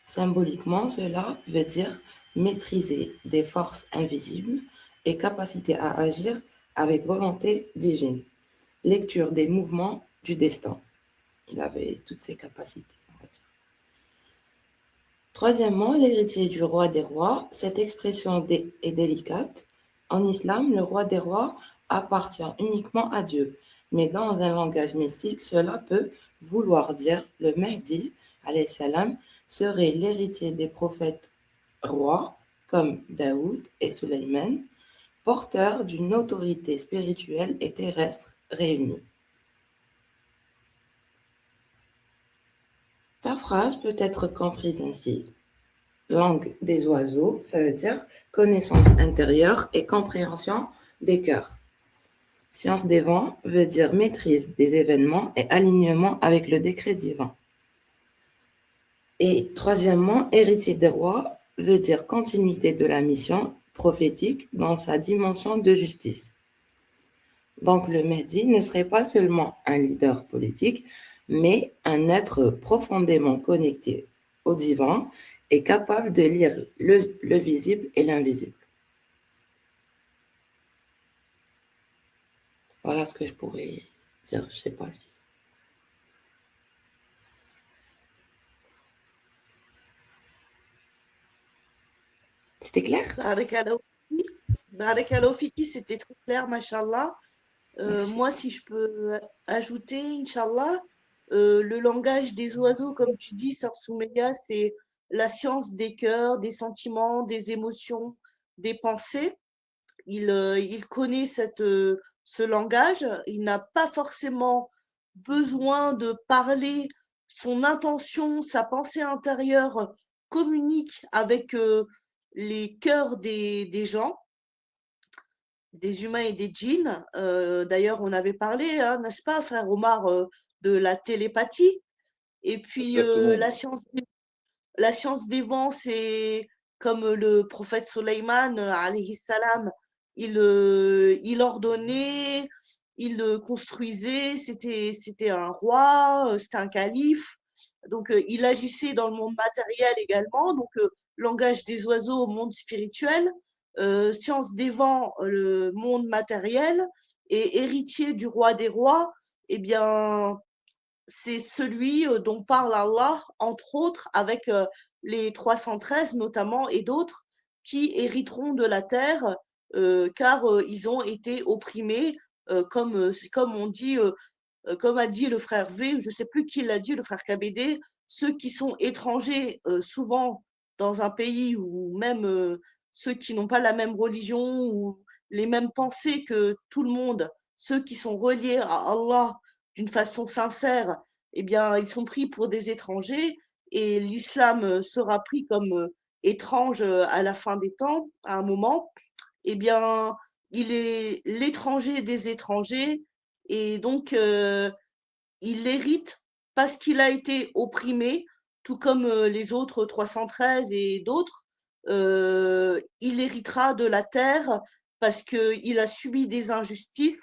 Symboliquement, cela veut dire maîtriser des forces invisibles et capacité à agir avec volonté divine. Lecture des mouvements du destin. Il avait toutes ces capacités, on va dire. Troisièmement, l'héritier du roi des rois. Cette expression est délicate. En islam, le roi des rois appartient uniquement à Dieu. Mais dans un langage mystique, cela peut vouloir dire le Mahdi, alayhi salam, serait l'héritier des prophètes rois, comme Daoud et Sulayman, porteur d'une autorité spirituelle et terrestre réunis. Ta phrase peut être comprise ainsi. Langue des oiseaux, ça veut dire connaissance intérieure et compréhension des cœurs. Science des vents veut dire maîtrise des événements et alignement avec le décret divin. Et troisièmement, héritier des rois veut dire continuité de la mission prophétique dans sa dimension de justice. Donc le Mahdi ne serait pas seulement un leader politique, mais un être profondément connecté au divin et capable de lire le visible et l'invisible. Voilà ce que je pourrais dire, je sais pas si. C'était clair? Barakallahu fiki, c'était très clair, mashallah. Merci. Moi, si je peux ajouter, Inch'Allah, le langage des oiseaux, comme tu dis, Sœur Soumeya, c'est la science des cœurs, des sentiments, des émotions, des pensées. Il connaît ce langage. Il n'a pas forcément besoin de parler. Son intention, sa pensée intérieure communique avec les cœurs des gens, des humains et des djinns. D'ailleurs, on avait parlé, hein, n'est-ce pas, frère Omar, de la télépathie. Et puis, Exactement. la science des vents, c'est comme le prophète Soleiman, alayhi salam, il ordonnait, il construisait, c'était un roi, c'était un calife. Donc, il agissait dans le monde matériel également. Donc, langage des oiseaux au monde spirituel, science des vents, le monde matériel, et héritier du roi des rois, eh bien, c'est celui dont parle Allah, entre autres, avec les 313 notamment et d'autres, qui hériteront de la terre, car ils ont été opprimés, comme on dit, comme a dit le frère V, je ne sais plus qui l'a dit, le frère KBD, ceux qui sont étrangers, souvent dans un pays, ou même ceux qui n'ont pas la même religion ou les mêmes pensées que tout le monde, ceux qui sont reliés à Allah d'une façon sincère, eh bien, ils sont pris pour des étrangers, et l'islam sera pris comme étrange à la fin des temps, à un moment. Eh bien, il est l'étranger des étrangers, et donc il hérite parce qu'il a été opprimé, tout comme les autres 313 et d'autres. Il héritera de la terre parce qu'il a subi des injustices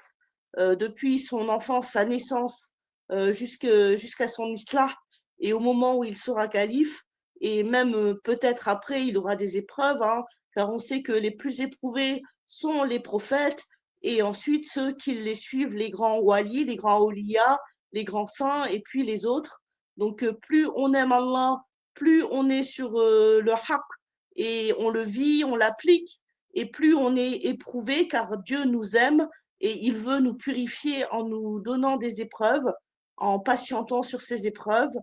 depuis son enfance, sa naissance, jusqu'à son islah, et au moment où il sera calife, et même peut-être après, il aura des épreuves, hein, car on sait que les plus éprouvés sont les prophètes, et ensuite ceux qui les suivent, les grands walis, les grands awliya, les grands saints, et puis les autres. Donc plus on aime Allah, plus on est sur le haqq, et on le vit, on l'applique, et plus on est éprouvé, car Dieu nous aime et il veut nous purifier en nous donnant des épreuves, en patientant sur ces épreuves,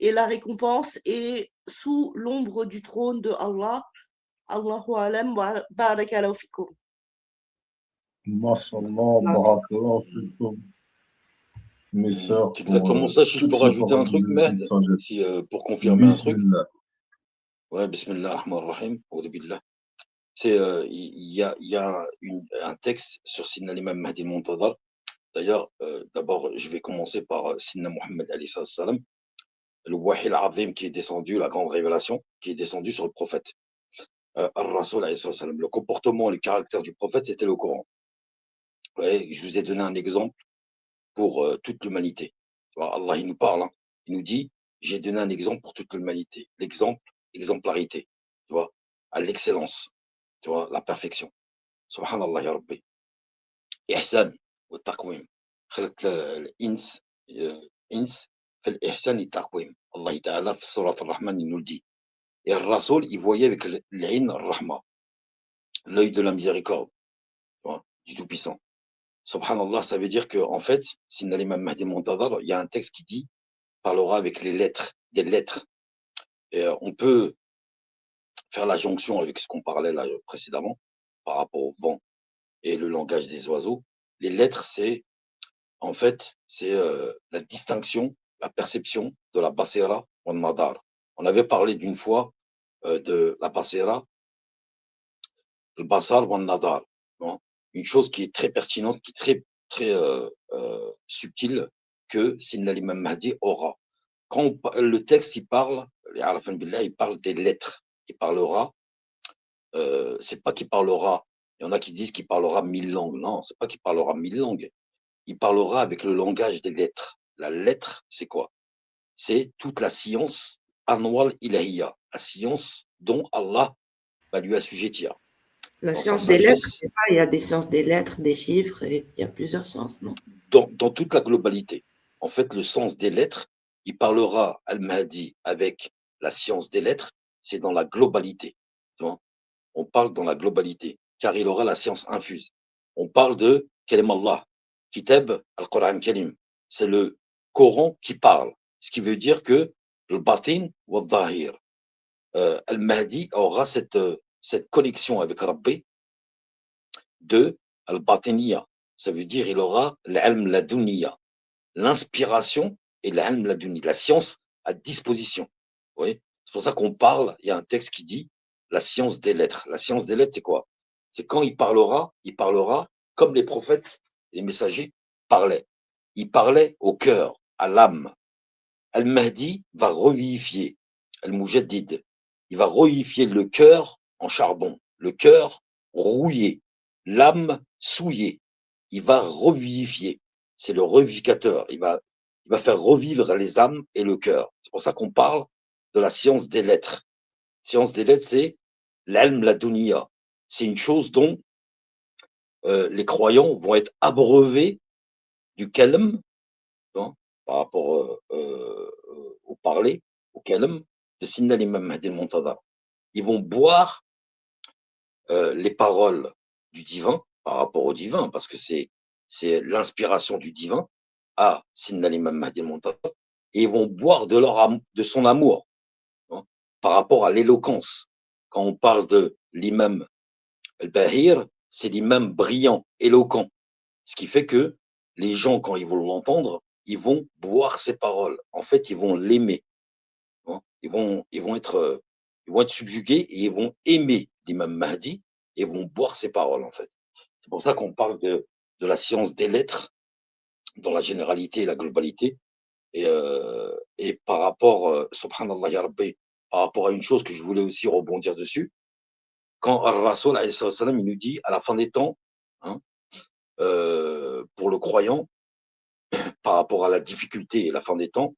et la récompense est sous l'ombre du trône de Allah. Allahu alam, barakallahu fikum. Mashallah, barakallah, fikum. Mes sœurs, C'est pour exactement ça. Si je toutes peux ces rajouter un paroles truc, de Mehd, sagesse. si, pour confirmer un truc. Bismillah. Ouais, Bismillah ar-Rahman ar-Rahim, A'udhu billah. C'est, il y a un texte sur Sidna l'imam Mahdi al-Muntadhar. D'ailleurs, d'abord, je vais commencer par Sidna Mohammed alayhi salam, le Wahi al-Azim qui est descendu, la grande révélation, qui est descendue sur le prophète. Ar-Rasul alayhi salam. Le comportement, le caractère du prophète, c'était le Coran. Ouais, je vous ai donné un exemple pour toute l'humanité. Tu vois, Allah, il nous parle, hein. Il nous dit, j'ai donné un exemple pour toute l'humanité. L'exemple, exemplarité, tu vois, à l'excellence, tu vois, la perfection. Subhanallah ya Rabbi. Ihsan wa taqwim. خلقت الإنس إنس في الإحسان التقويم. Allah Ta'ala, في سورة الرحمن, il nous le dit. Et le Rasoul, il voyait avec l'Ain al-Rahma, l'œil de la miséricorde, tu vois, du Tout-Puissant. Subhanallah, ça veut dire qu'en fait, Sidna l'imam Mahdi al-Muntadhar, il y a un texte qui dit, parlera avec les lettres, des lettres. Et on peut faire la jonction avec ce qu'on parlait là précédemment, par rapport au vent et le langage des oiseaux. Les lettres, c'est en fait, c'est la distinction, la perception de la basira ou le nadar. On avait parlé d'une fois de la basira, le basar ou le nadar. Non, une chose qui est très pertinente, qui est très subtile, que Sidna l'imam Mahdi aura. Quand le texte, il parle, il parle des lettres. Il parlera, c'est pas qu'il parlera, il y en a qui disent qu'il parlera 1000 langues. Non, c'est pas qu'il parlera 1000 langues. Il parlera avec le langage des lettres. La lettre, c'est quoi? C'est toute la science anwal ilahiya, la science dont Allah va lui assujettir. La Dans sa science des lettres, sagesse, c'est ça, il y a des sciences des lettres, des chiffres, et il y a plusieurs sciences, non? dans toute la globalité. En fait, le sens des lettres, il parlera Al-Mahdi avec la science des lettres, c'est dans la globalité. Tu vois, on parle dans la globalité, car il aura la science infuse. On parle de Kalim Allah, Kitab al-Quran Kalim. C'est le Coran qui parle, ce qui veut dire que le batin wa dhahir. Al-Mahdi aura cette connexion avec Rabbi de al-batiniya. Ça veut dire il aura l'ilm laduniya, l'inspiration et l'ilm laduni, la science à disposition. Vous voyez, c'est pour ça qu'on parle, il y a un texte qui dit la science des lettres. La science des lettres, c'est quoi? C'est quand il parlera comme les prophètes, les messagers parlaient. Il parlait au cœur, à l'âme. Al-Mahdi va revivifier, Al-Mujaddid, il va revivifier le cœur en charbon, le cœur rouillé, l'âme souillée. Il va revivifier. C'est le revivificateur. Il va faire revivre les âmes et le cœur. C'est pour ça qu'on parle de la science des lettres. La science des lettres, c'est l'ilm laduniya. C'est une chose dont les croyants vont être abreuvés du kalm, hein, par rapport au parler, au kalm, de Sidna l'imam Mahdi al-Muntadhar. Ils vont boire les paroles du divin par rapport au divin, parce que c'est l'inspiration du divin à Sidna l'imam Mahdi al-Muntadhar, et ils vont boire de son amour, hein, par rapport à l'éloquence. Quand on parle de l'imam al-Bahir, c'est l'imam brillant, éloquent, ce qui fait que les gens, quand ils vont l'entendre, ils vont boire ses paroles. En fait, ils vont l'aimer, hein. Ils vont être subjugués et ils vont aimer l'imam Mahdi et vont boire ses paroles, en fait. C'est pour ça qu'on parle de la science des lettres dans la généralité et la globalité. Et par rapport, subhanallah ya Rabbi, par rapport à une chose que je voulais aussi rebondir dessus, quand Ar-Rasoul, alayhi salam, il nous dit à la fin des temps, hein, pour le croyant, par rapport à la difficulté et la fin des temps,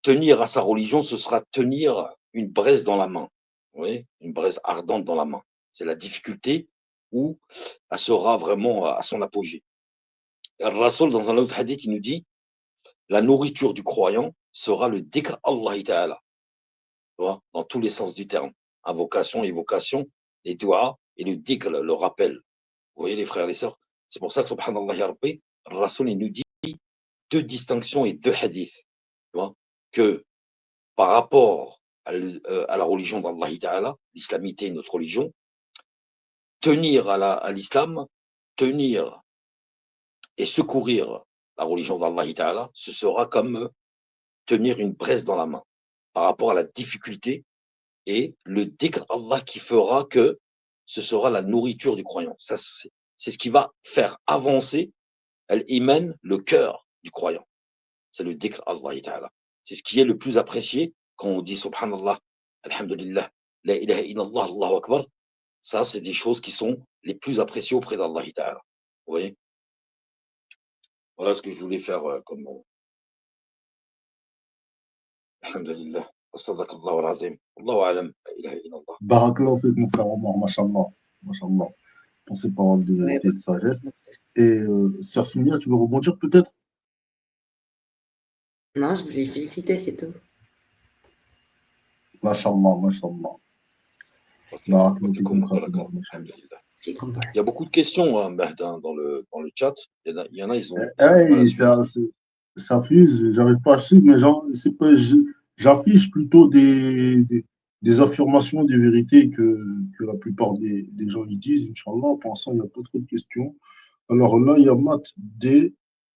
tenir à sa religion, ce sera tenir une braise dans la main. Vous voyez, une braise ardente dans la main. C'est la difficulté où elle sera vraiment à son apogée. Et Rasoul, dans un autre hadith, il nous dit la nourriture du croyant sera le dhikr Allah Ta'ala. Dans tous les sens du terme. Invocation, évocation, les doigts et le dhikr, le rappel. Vous voyez, les frères et les sœurs, c'est pour ça que, subhanallah ya Rabbi, Rasoul, il nous dit deux distinctions et deux hadiths. Tu vois, que par rapport à la religion d'Allah Ta'ala, l'islamité est notre religion, tenir à l'islam, tenir et secourir la religion d'Allah Ta'ala, ce sera comme tenir une braise dans la main par rapport à la difficulté et le dhikr Allah qui fera que ce sera la nourriture du croyant. Ça, c'est ce qui va faire avancer l'iman, le cœur du croyant. C'est le dhikr Allah Ta'ala. C'est ce qui est le plus apprécié quand on dit subhanallah, alhamdulillah, la ilaha illallah, Allahu akbar. Ça, c'est des choses qui sont les plus appréciées auprès d'Allah Ta'ala. Vous voyez? Voilà ce que je voulais faire comme alhamdulillah. Sadaqallahu al-azim. Allahu a'lam, la ilaha illallah. Barakallahu fik, mon frère Omar, mashallah. Mashallah. Pour ces paroles de vérité et de sagesse. Et sœur Soumia, tu veux rebondir peut-être? Non, je voulais féliciter, c'est tout. Mashallah, mashallah. Barakallahu fik, mon frère Omar, mashallah. Il y a beaucoup de questions hein, dans le chat. Il y en a, ils ont. Hey, ça fuse, j'arrive pas à suivre, mais j'affiche plutôt des affirmations, des vérités que la plupart des gens y disent, Inch'Allah. Pour l'instant, il n'y a pas trop de questions. Alors là, il y a Matt D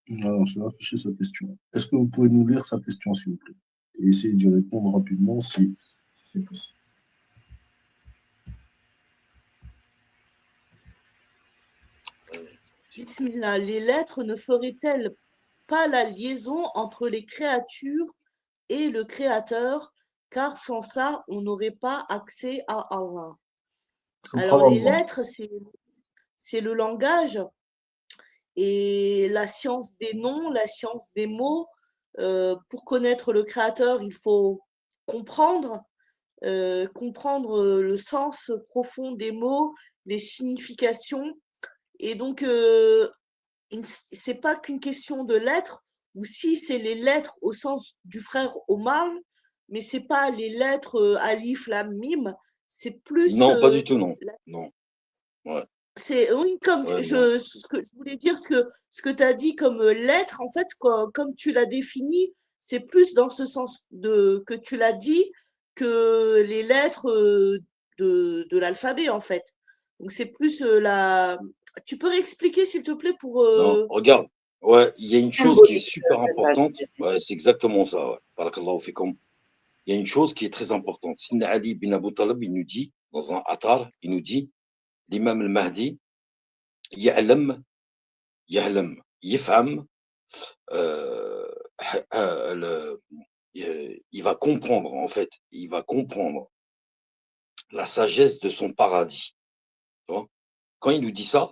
Alors, je vais afficher sa question. Est-ce que vous pouvez nous lire sa question, s'il vous plaît? Et essayer d'y répondre rapidement si c'est possible. Bismillah, les lettres ne feraient-elles pas la liaison entre les créatures et le Créateur, car sans ça, on n'aurait pas accès à Allah. Alors, les Subhanallah. lettres, c'est le langage et la science des noms, la science des mots. Pour connaître le Créateur, il faut comprendre, comprendre le sens profond des mots, les significations. Et donc, c'est pas qu'une question de lettres, ou si c'est les lettres au sens du frère Omar, mais c'est pas les lettres alif, lam, mim, c'est plus Non, pas du tout, non. la- Non. Ouais, c'est oui, comme ouais, non. ce que je voulais dire, ce que tu as dit comme lettre, en fait, comme tu l'as défini, c'est plus dans ce sens que tu l'as dit que les lettres de l'alphabet, en fait. Donc c'est plus la. Tu peux réexpliquer, s'il te plaît, pour. Non, regarde. Ouais, il y a une chose qui est Symbolique super le message. importante. Ouais, c'est exactement ça. Ouais. Barakallahu fikum. Il y a une chose qui est très importante. Sidna Ali bin Abu Talib, il nous dit, dans un atar, il nous dit, l'imam al-Mahdi, ya'lam, ya'lam, yif'am, euh, il va comprendre, en fait, il va comprendre la sagesse de son paradis. Tu vois. Quand il nous dit ça,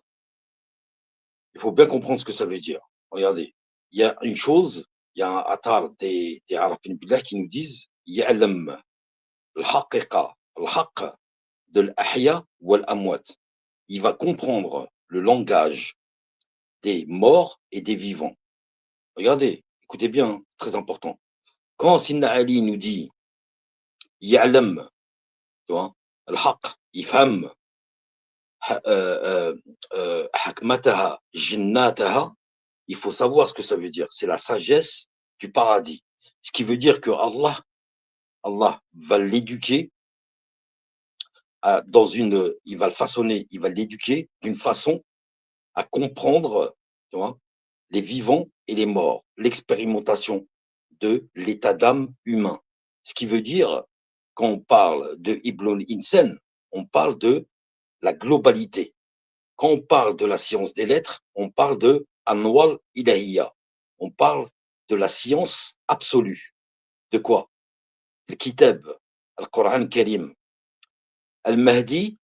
il faut bien comprendre ce que ça veut dire. Regardez, il y a une chose, il y a un atar des Arabes billah qui nous disent ya'lam al-haqiqa, al-haqq de l'ahya wal amwat. Il va comprendre le langage des morts et des vivants. Regardez, écoutez bien, hein, très important. Quand Sidna Ali nous dit ya'lam, tu vois, al-haqq, yifham, hakmataha, jinnataha, il faut savoir ce que ça veut dire. C'est la sagesse du paradis. Ce qui veut dire que Allah va l'éduquer il va le façonner, il va l'éduquer d'une façon à comprendre, tu vois, les vivants et les morts, l'expérimentation de l'état d'âme humain. Ce qui veut dire, quand on parle de Ibn Insen, on parle de la globalité. Quand on parle de la science des lettres, on parle de Anwal Ilahiya. On parle de la science absolue. De quoi? Le Kitab, le Coran Karim. Al-Mahdi,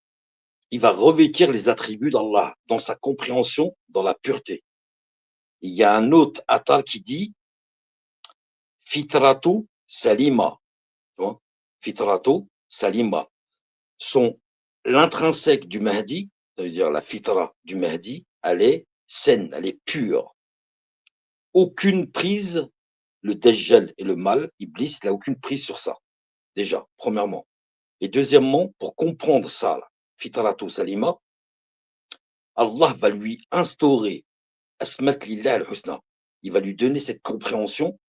il va revêtir les attributs d'Allah dans sa compréhension, dans la pureté. Il y a un autre atal qui dit Fitratu Salima. Tu vois, Fitratu Salima. L'intrinsèque du Mahdi, ça veut dire la fitra du Mahdi, elle est saine, elle est pure. Aucune prise, le Dajjal et le mal, Iblis, il n'a aucune prise sur ça, déjà, premièrement. Et deuxièmement, pour comprendre ça, là, Fitratu Salima, Allah va lui instaurer Asmat Lillah al-Husna. Il va lui donner cette compréhension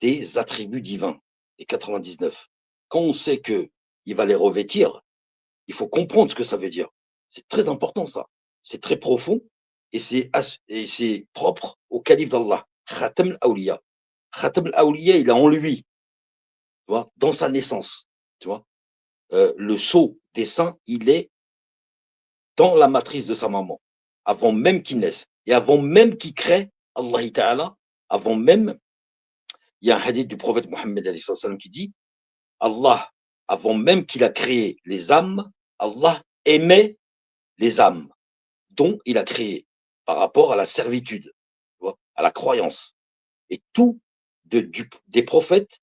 des attributs divins, les 99. Quand on sait que il va les revêtir, il faut comprendre ce que ça veut dire. C'est très important ça. C'est très profond et c'est propre au calife d'Allah. Khatam al-Awliya. Khatam al-Awliya, il a en lui, tu vois, dans sa naissance. Tu vois, le sceau des saints, il est dans la matrice de sa maman, avant même qu'il naisse. Et avant même qu'il crée Allah Ta'ala, avant même, il y a un hadith du prophète Mohammed qui dit Allah, avant même qu'il a créé les âmes, Allah aimait les âmes dont il a créé par rapport à la servitude, tu vois, à la croyance. Et tout, des prophètes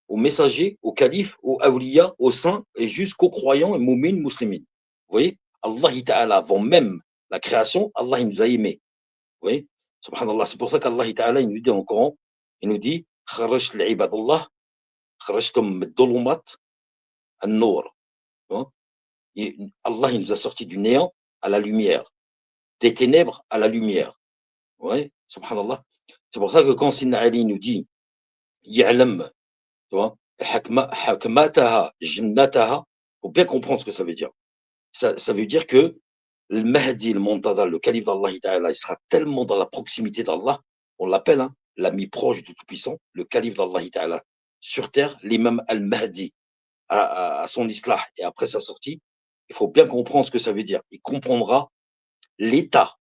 aux messagers, aux califes, aux awliya, aux saints et jusqu'aux croyants et moumines, muslimines. Vous voyez, Allah Ta'ala, avant même la création, Allah il nous a aimés. Vous voyez, subhanallah, c'est pour ça qu'Allah Ta'ala il nous dit dans le Coran, il nous dit kharaj l'ibadallah, kharajtum dhulumat an-nur. Allah il nous a sorti du néant à la lumière, des ténèbres à la lumière. Ouais, subhanallah. C'est pour ça que quand Sidna Ali nous dit ya'lam, tu vois, hakmataha, jinnataha, faut bien comprendre ce que ça veut dire. Ça veut dire que le Mahdi, le Montadal, le calife d'Allah, il sera tellement dans la proximité d'Allah, on l'appelle, hein, l'ami proche du Tout-Puissant, le calife d'Allah Ta'ala, sur terre, l'imam al-Mahdi, à son islah et après sa sortie, il faut bien comprendre ce que ça veut dire. Il comprendra l'état,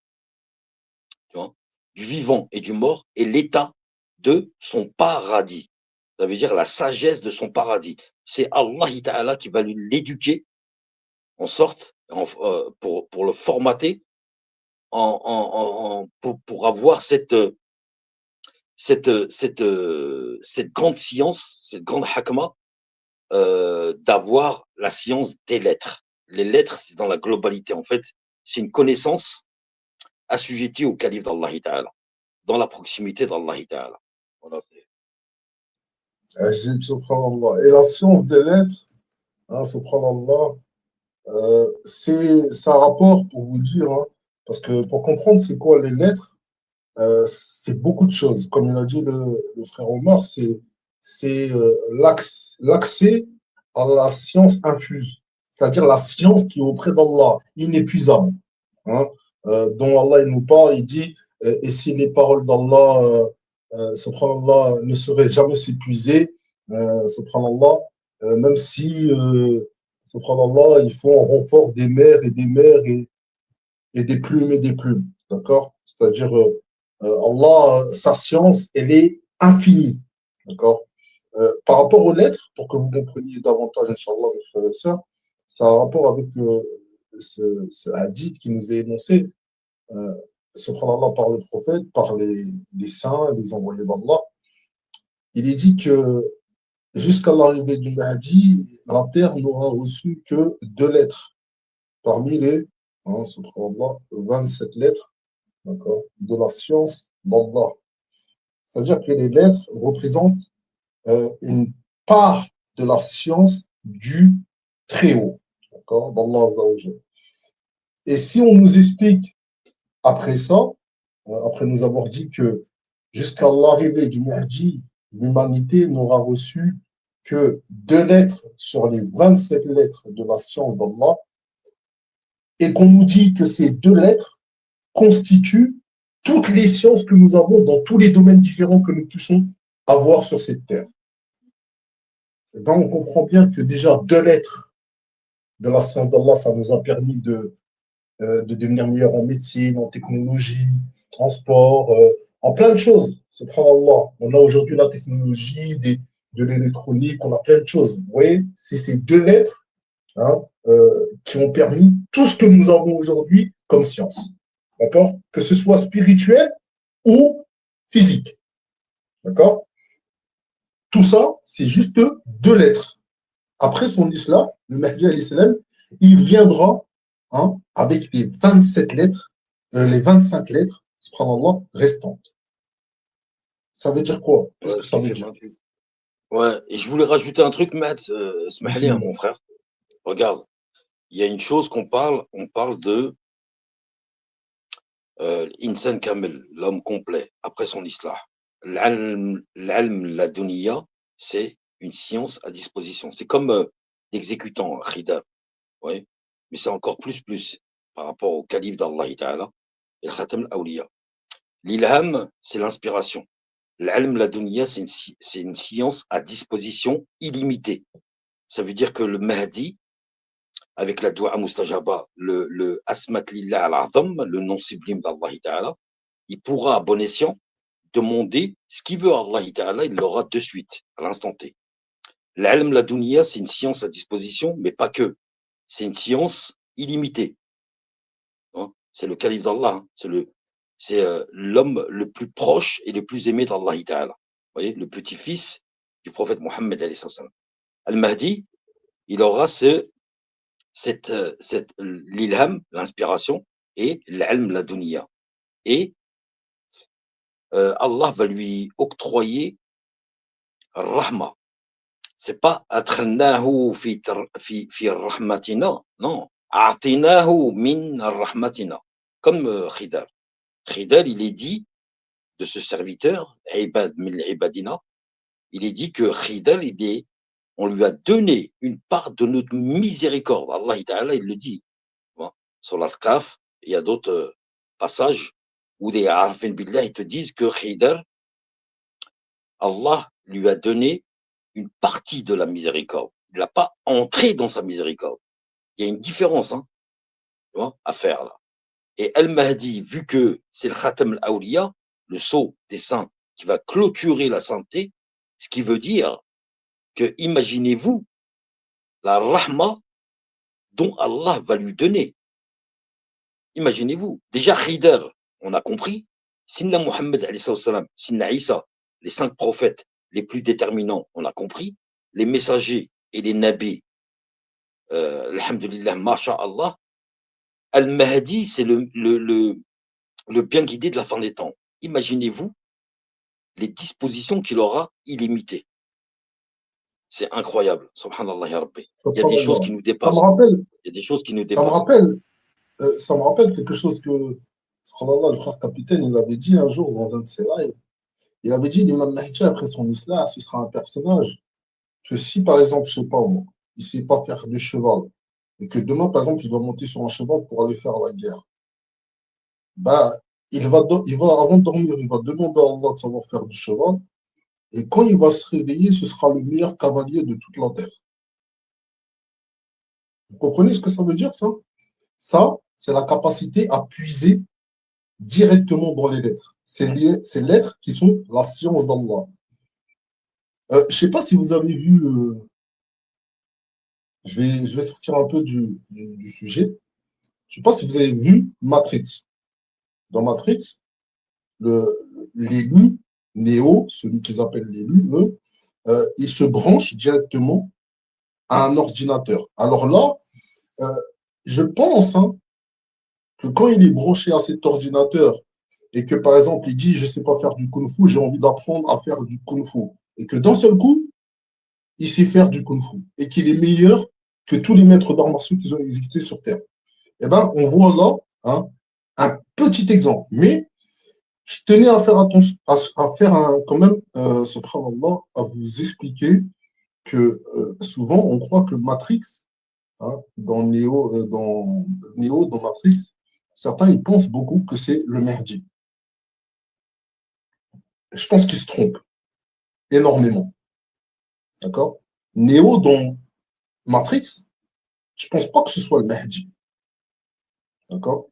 tu vois, du vivant et du mort et l'état de son paradis. Ça veut dire la sagesse de son paradis. C'est Allah Ta'ala qui va l'éduquer en sorte, pour le formater, pour avoir cette grande science, cette grande hakma, d'avoir la science des lettres. Les lettres, c'est dans la globalité. En fait, c'est une connaissance assujettie au calife d'Allah Ta'ala, dans la proximité d'Allah Ta'ala. Voilà. Subhanallah. Et la science des lettres, hein, subhanallah, c'est un rapport pour vous dire, hein, parce que pour comprendre c'est quoi les lettres, c'est beaucoup de choses. Comme il a dit le frère Omar, c'est l'accès à la science infuse, c'est-à-dire la science qui est auprès d'Allah, inépuisable. Hein, dont Allah il nous parle, il dit, et si les paroles d'Allah, subhanallah, ne seraient jamais s'épuiser, subhanallah, même si, subhanallah, il faut en renfort des mers et des mers et des plumes et des plumes. D'accord? C'est-à-dire, Allah, sa science, elle est infinie. D'accord? Par rapport aux lettres, pour que vous compreniez davantage, Inch'Allah, mes frères et sœurs, ça a un rapport avec ce hadith qui nous est énoncé, subhanallah, par le prophète, par les saints, les envoyés d'Allah. Il est dit que jusqu'à l'arrivée du Mahdi, la terre n'aura reçu que 2 lettres parmi les, hein, subhanallah, 27 lettres, d'accord, de la science d'Allah. C'est-à-dire que les lettres représentent une part de la science du Très-Haut, d'accord, d'Allah Azza wa Jalla. Et si on nous explique après ça, après nous avoir dit que jusqu'à l'arrivée du Mahdi, l'humanité n'aura reçu que 2 lettres sur les 27 lettres de la science d'Allah, et qu'on nous dit que ces 2 lettres constituent toutes les sciences que nous avons dans tous les domaines différents que nous puissions avoir sur cette terre. Et ben, on comprend bien que déjà 2 lettres de la science d'Allah, ça nous a permis de devenir meilleur en médecine, en technologie, en sport, en plein de choses. Subhanallah. On a aujourd'hui la technologie, de l'électronique, on a plein de choses. Vous voyez, c'est ces 2 lettres, hein, qui ont permis tout ce que nous avons aujourd'hui comme science. D'accord? Que ce soit spirituel ou physique. D'accord? Tout ça, c'est juste 2 lettres. Après son islam, le Mahdi alayhi salam, il viendra, hein, avec les 27 lettres, les 25 lettres, subhanallah, restantes. Ça veut dire quoi? Qu'est-ce que ça veut dire? Ouais, et je voulais rajouter un truc, Matt, Smahli, hein, Bismillah. mon frère. Regarde, il y a une chose on parle de l'insan kamel, l'homme complet, après son islah. L'alm laduniya, c'est une science à disposition. C'est comme l'exécutant, Khida, ouais, mais c'est encore plus par rapport au calife d'Allah Ta'ala et le Khatam al-Awliya. L'ilham, c'est l'inspiration. L'alm laduniya, c'est une science à disposition illimitée. Ça veut dire que le Mahdi, avec la dua mustajaba, le asmat lillah al-azam, le nom sublime d'Allah Ta'ala, il pourra à bon escient demander ce qu'il veut à Allah Ta'ala, il l'aura de suite, à l'instant T. L'ilm la dunya, c'est une science à disposition, mais pas que. C'est une science illimitée. Hein, c'est le calife d'Allah, hein, c'est l'homme le plus proche et le plus aimé d'Allah Ta'ala. Vous voyez, le petit-fils du prophète Mohammed alayhi salam. Al-Mahdi, il aura l'ilham, l'inspiration, et l'ilm la dunya. Et Allah va lui octroyer rahma. C'est pas atkhanahu fi rahmatina, non. A'tinahu min rahmatina. Comme Khidr. Khidr, il est dit de ce serviteur, ibad min ibadina, il est dit que Khidr, on lui a donné une part de notre miséricorde. Allah Ta'ala, il le dit. Bon, sur l'Afkaf, il y a d'autres passages ou des arfin billah, ils te disent que Khidr, Allah lui a donné une partie de la miséricorde. Il n'a pas entré dans sa miséricorde. Il y a une différence, hein, tu vois, à faire là. Et Al-Mahdi, vu que c'est le Khatam al-Awliya, le sceau des saints qui va clôturer la sainteté, ce qui veut dire que, imaginez-vous, la rahma dont Allah va lui donner. Imaginez-vous. Déjà, Khidr, on a compris. Sinna Muhammad, alayhi salam, Sinna Isa, les 5 prophètes les plus déterminants, on a compris. Les messagers et les nabis, alhamdulillah, masha'Allah. Al-Mahdi, c'est le bien guidé de la fin des temps. Imaginez-vous les dispositions qu'il aura illimitées. C'est incroyable. Subhanallah ya Rabbi. Il y a des choses qui nous Ça me dépassent. rappelle, Il y a des choses qui nous ça me dépassent. rappelle, ça me rappelle quelque chose que subhanallah, le frère capitaine, il avait dit un jour dans un de ses lives. Il avait dit l'imam Mahdi, après son islam, ce sera un personnage que si, par exemple, je sais pas moi, il ne sait pas faire du cheval, et que demain, par exemple, il va monter sur un cheval pour aller faire la guerre, bah, il va, avant de dormir, il va demander à Allah de savoir faire du cheval, et quand il va se réveiller, ce sera le meilleur cavalier de toute la terre. Vous comprenez ce que ça veut dire, ça? Ça, c'est la capacité à puiser directement dans les lettres. Ces lettres qui sont la science d'Allah. Je ne sais pas si vous avez vu, je vais sortir un peu du sujet. Je ne sais pas si vous avez vu Matrix. Dans Matrix, l'élu, Néo, celui qu'ils appellent l'élu, il se branche directement à un ordinateur. Alors là, je pense hein, que quand il est branché à cet ordinateur et que, par exemple, il dit, je ne sais pas faire du kung-fu, j'ai envie d'apprendre à faire du kung-fu, et que d'un seul coup, il sait faire du kung-fu, et qu'il est meilleur que tous les maîtres d'arts martiaux qui ont existé sur Terre. Eh bien, on voit là hein, un petit exemple. Mais je tenais à faire attention, à faire quand même, subhanallah, à vous expliquer que souvent, on croit que Matrix, hein, dans Neo, dans Matrix, certains ils pensent beaucoup que c'est le Mahdi. Je pense qu'ils se trompent énormément. D'accord? Neo dans Matrix, je ne pense pas que ce soit le Mahdi. D'accord?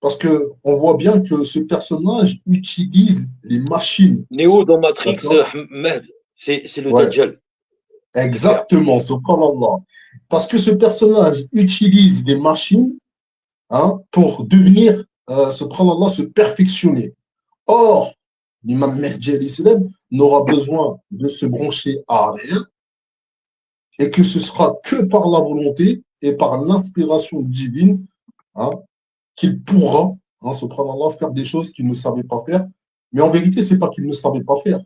Parce qu'on voit bien que ce personnage utilise les machines. Néo dans Matrix, D'accord? Ahmed, c'est le Ouais, Dajjal. C'est clair. exactement, subhanallah. Parce que ce personnage utilise des machines hein, pour devenir, subhanallah, se perfectionner. Or, l'imam Mahdi al-Islam n'aura besoin de se brancher à rien et que ce sera que par la volonté et par l'inspiration divine hein, qu'il pourra, hein, subhanallah, faire des choses qu'il ne savait pas faire. Mais en vérité, ce n'est pas qu'il ne savait pas faire.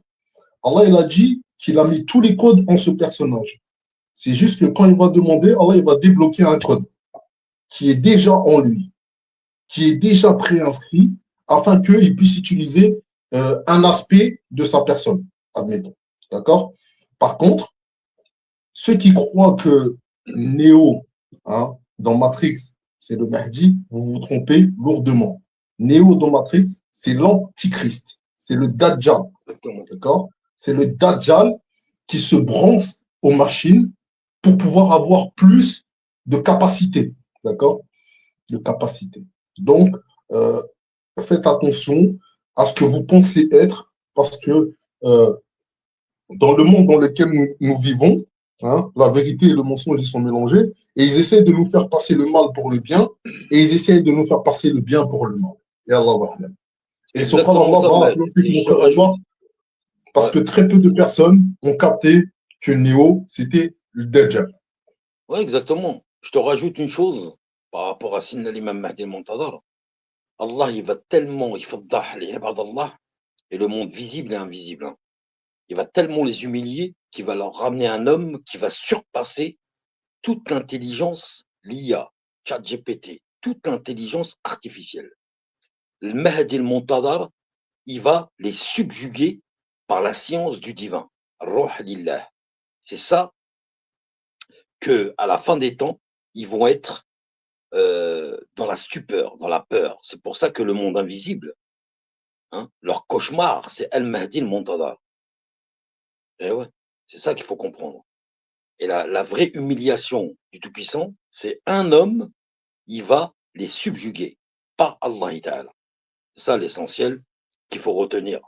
Allah, il a dit qu'il a mis tous les codes en ce personnage. C'est juste que quand il va demander, Allah, il va débloquer un code qui est déjà en lui, qui est déjà préinscrit, afin qu'il puisse utiliser un aspect de sa personne, admettons. D'accord? Par contre, ceux qui croient que Néo, hein, dans Matrix, c'est le Mahdi, vous vous trompez lourdement. Néo dans Matrix, c'est l'antichrist, c'est le Dajjal. D'accord? C'est le Dajjal qui se branche aux machines pour pouvoir avoir plus de capacité. D'accord? De capacité. Donc, faites attention à ce que vous pensez être, parce que dans le monde dans lequel nous vivons, hein, la vérité et le mensonge ils sont mélangés, et ils essaient de nous faire passer le mal pour le bien, et ils essaient de nous faire passer le bien pour le mal. Et Allah wa Et Exactement ça, Ahmed. Et je te rajoute, parce que très peu de personnes ont capté que Néo, c'était le Dajjal. ouais, exactement. Je te rajoute une chose par rapport à Sinna l'imam Mahdi al-Muntadhar. Allah, il va tellement, il faddah les ibad Allah et le monde visible et invisible. Hein. Il va tellement les humilier qu'il va leur ramener un homme qui va surpasser toute l'intelligence, l'IA, ChatGPT, toute l'intelligence artificielle. Le Mahdi al-Muntadhar, il va les subjuguer par la science du divin. Ruh lillah. C'est ça que, à la fin des temps, ils vont être dans la stupeur, dans la peur. C'est pour ça que le monde invisible, Hein. Leur cauchemar, c'est Al-Mahdi le Montadar. Et ouais, c'est ça qu'il faut comprendre. Et la vraie humiliation du Tout-Puissant, c'est un homme, il va les subjuguer, pas Allah Ta'ala. C'est ça l'essentiel qu'il faut retenir.